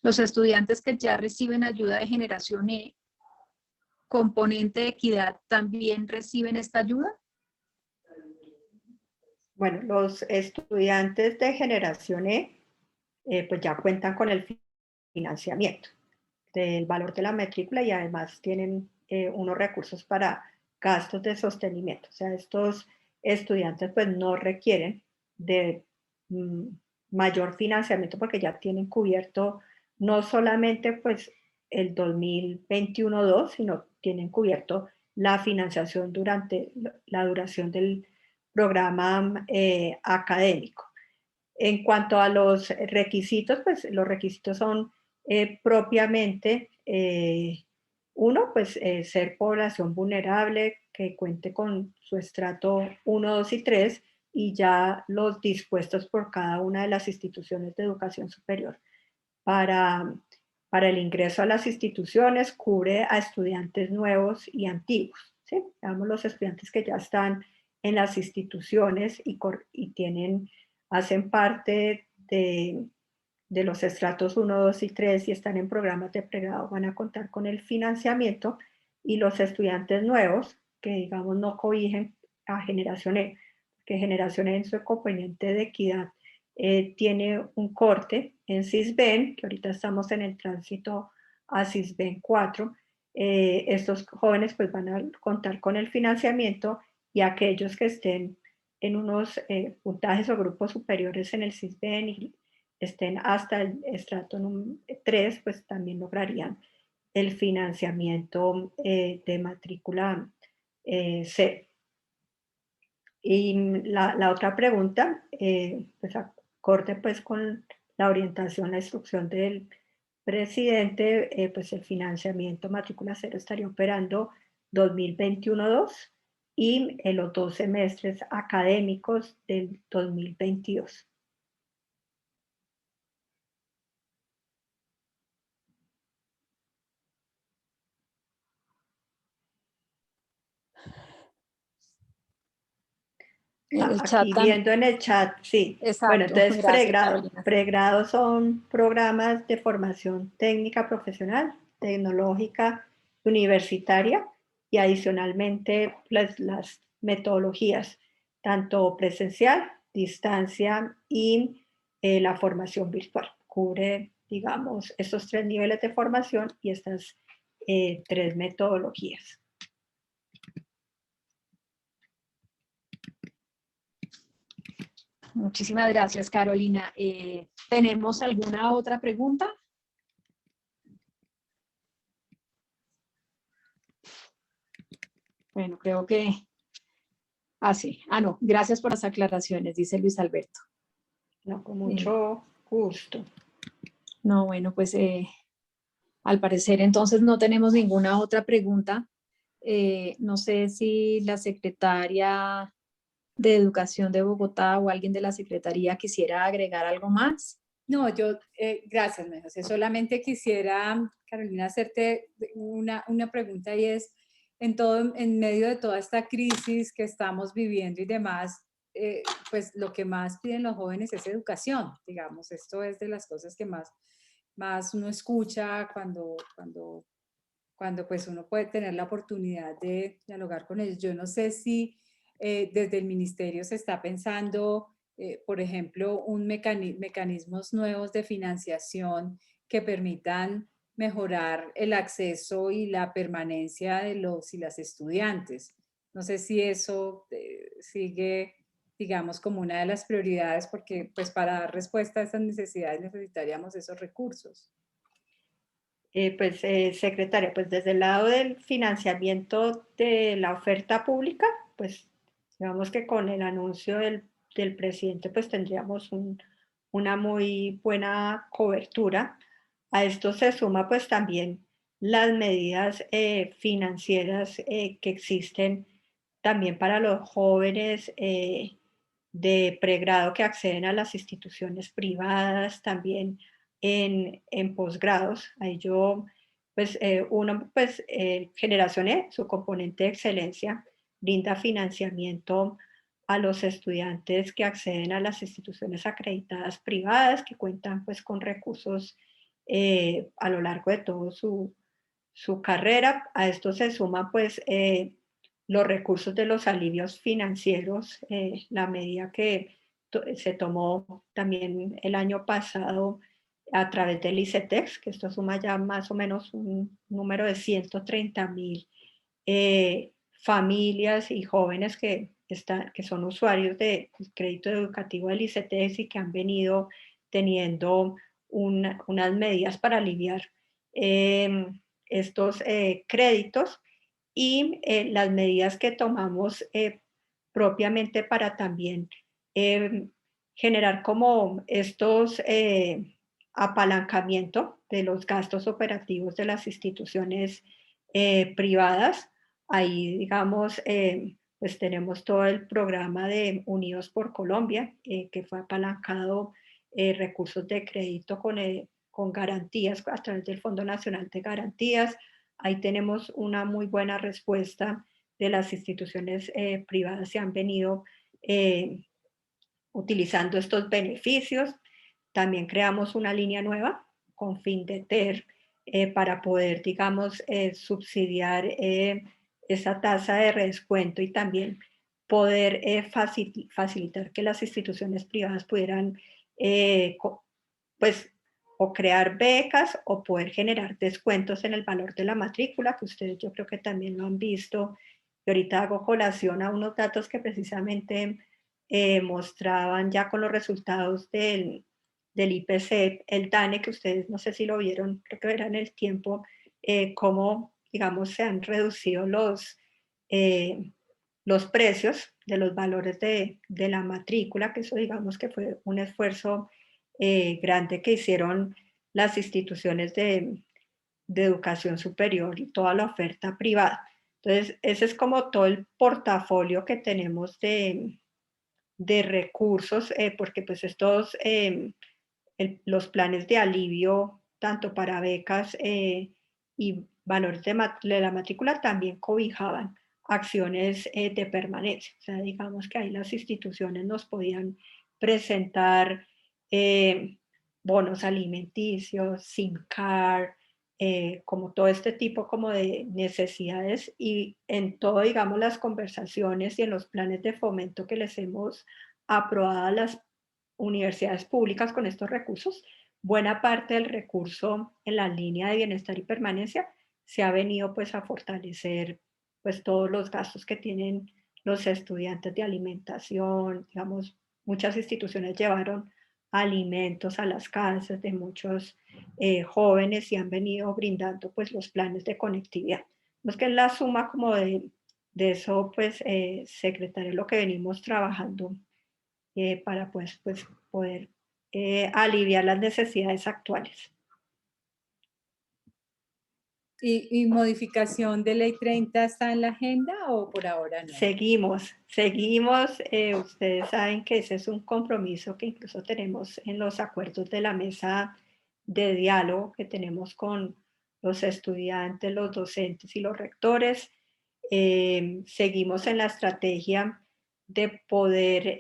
Los estudiantes que ya reciben ayuda de generación E, componente de equidad, ¿también reciben esta ayuda? Bueno, los estudiantes de generación E pues ya cuentan con el financiamiento del valor de la matrícula y además tienen unos recursos para gastos de sostenimiento. O sea, estos estudiantes pues no requieren de mayor financiamiento porque ya tienen cubierto no solamente pues el 2021-2, sino tienen cubierto la financiación durante la duración del programa académico. En cuanto a los requisitos, pues los requisitos son propiamente, uno, pues ser población vulnerable, que cuente con su estrato 1, 2 y 3, y ya los dispuestos por cada una de las instituciones de educación superior. Para el ingreso a las instituciones cubre a estudiantes nuevos y antiguos, ¿sí? Digamos, los estudiantes que ya están en las instituciones y hacen parte de los estratos 1, 2 y 3 y están en programas de pregrado van a contar con el financiamiento, y los estudiantes nuevos que digamos no cobijen a generación E, que generación E en su componente de equidad tiene un corte en Sisbén, que ahorita estamos en el tránsito a Sisbén 4, estos jóvenes pues van a contar con el financiamiento, y aquellos que estén en unos puntajes o grupos superiores en el Sisbén y estén hasta el estrato 3, pues también lograrían el financiamiento de matrícula C. Y la otra pregunta, pues acorde pues con la orientación, la instrucción del presidente, pues el financiamiento matrícula cero estaría operando 2021-2 y en los 2 semestres académicos del 2022. Aquí viendo en el chat, sí. Exacto, bueno, entonces gracias, pregrado son programas de formación técnica profesional, tecnológica, universitaria, y adicionalmente las metodologías, tanto presencial, distancia y la formación virtual. Cubre, digamos, estos 3 niveles de formación y estas 3 metodologías. Muchísimas gracias, Carolina. ¿Tenemos alguna otra pregunta? Bueno, creo que... sí. No, gracias por las aclaraciones, dice Luis Alberto. No, con mucho gusto. No, bueno, pues al parecer entonces no tenemos ninguna otra pregunta. No sé si la secretaria de Educación de Bogotá o alguien de la Secretaría quisiera agregar algo más. No, yo, gracias, María José. Solamente quisiera, Carolina, hacerte una pregunta, y es, en medio de toda esta crisis que estamos viviendo y demás, pues lo que más piden los jóvenes es educación, digamos. Esto es de las cosas que más uno escucha cuando pues uno puede tener la oportunidad de dialogar con ellos. Yo no sé si desde el ministerio se está pensando, por ejemplo, mecanismos nuevos de financiación que permitan mejorar el acceso y la permanencia de los y las estudiantes. No sé si eso sigue, digamos, como una de las prioridades, porque pues para dar respuesta a estas necesidades necesitaríamos esos recursos. Secretaria, pues desde el lado del financiamiento de la oferta pública, pues digamos que con el anuncio del presidente, pues tendríamos una muy buena cobertura. A esto se suma pues también las medidas financieras que existen también para los jóvenes de pregrado que acceden a las instituciones privadas, también en posgrados. Ahí yo, pues Generación E, su componente de excelencia, brinda financiamiento a los estudiantes que acceden a las instituciones acreditadas privadas, que cuentan pues con recursos a lo largo de todo su carrera. A esto se suman pues los recursos de los alivios financieros, la medida que se tomó también el año pasado a través del ICETEX, que esto suma ya más o menos un número de 130.000 familias y jóvenes que son usuarios del crédito educativo del ICETEX y que han venido teniendo unas medidas para aliviar estos créditos, y las medidas que tomamos propiamente para también generar como estos apalancamiento de los gastos operativos de las instituciones privadas. Ahí, digamos, pues tenemos todo el programa de Unidos por Colombia, que fue apalancado recursos de crédito con garantías a través del Fondo Nacional de Garantías. Ahí tenemos una muy buena respuesta de las instituciones privadas, se han venido utilizando estos beneficios. También creamos una línea nueva con FinDeter para poder, digamos, subsidiar esa tasa de redescuento y también poder facilitar que las instituciones privadas pudieran pues o crear becas o poder generar descuentos en el valor de la matrícula, que ustedes yo creo que también lo han visto. Y ahorita hago colación a unos datos que precisamente mostraban ya con los resultados del IPC, el DANE, que ustedes no sé si lo vieron, creo que verán el tiempo, cómo, digamos, se han reducido los precios de los valores de la matrícula, que eso digamos que fue un esfuerzo grande que hicieron las instituciones de educación superior y toda la oferta privada. Entonces, ese es como todo el portafolio que tenemos de recursos, porque pues estos, los planes de alivio, tanto para becas y valores de la matrícula, también cobijaban acciones de permanencia. O sea, digamos que ahí las instituciones nos podían presentar bonos alimenticios, SIM-Card, como todo este tipo como de necesidades, y en todo, digamos, las conversaciones y en los planes de fomento que les hemos aprobado a las universidades públicas con estos recursos, buena parte del recurso en la línea de bienestar y permanencia se ha venido pues a fortalecer pues todos los gastos que tienen los estudiantes de alimentación. Digamos, muchas instituciones llevaron alimentos a las casas de muchos jóvenes y han venido brindando pues los planes de conectividad. Es que es la suma como de eso, pues, secretario, lo que venimos trabajando para pues poder aliviar las necesidades actuales. ¿Y modificación de ley 30 está en la agenda o por ahora no? Seguimos. Ustedes saben que ese es un compromiso que incluso tenemos en los acuerdos de la mesa de diálogo que tenemos con los estudiantes, los docentes y los rectores. Seguimos en la estrategia de poder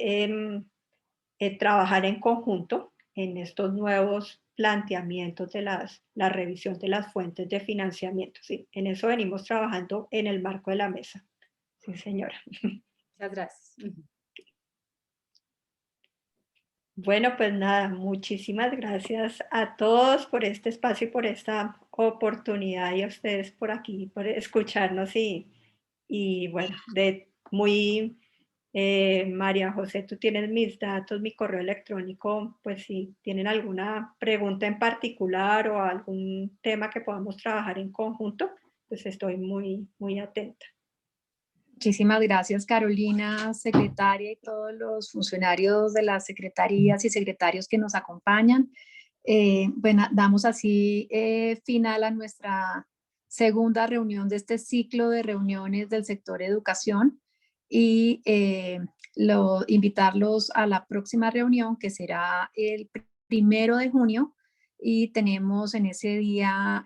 trabajar en conjunto en estos nuevos planteamientos de la revisión de las fuentes de financiamiento. Sí, en eso venimos trabajando en el marco de la mesa. Sí, señora. Muchas gracias. Bueno, pues nada, muchísimas gracias a todos por este espacio y por esta oportunidad, y a ustedes por aquí, por escucharnos y bueno, María José, tú tienes mis datos, mi correo electrónico, pues si tienen alguna pregunta en particular o algún tema que podamos trabajar en conjunto, pues estoy muy, muy atenta. Muchísimas gracias, Carolina, secretaria, y todos los funcionarios de las secretarías y secretarios que nos acompañan. Bueno, damos así final a nuestra segunda reunión de este ciclo de reuniones del sector educación, y invitarlos a la próxima reunión, que será el 1 de junio, y tenemos en ese día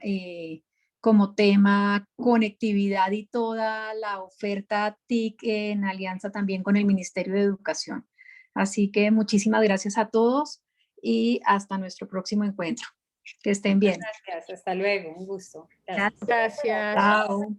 como tema conectividad y toda la oferta TIC en alianza también con el Ministerio de Educación. Así que muchísimas gracias a todos y hasta nuestro próximo encuentro. Que estén bien. Gracias, hasta luego, un gusto. Gracias. Gracias. Chao.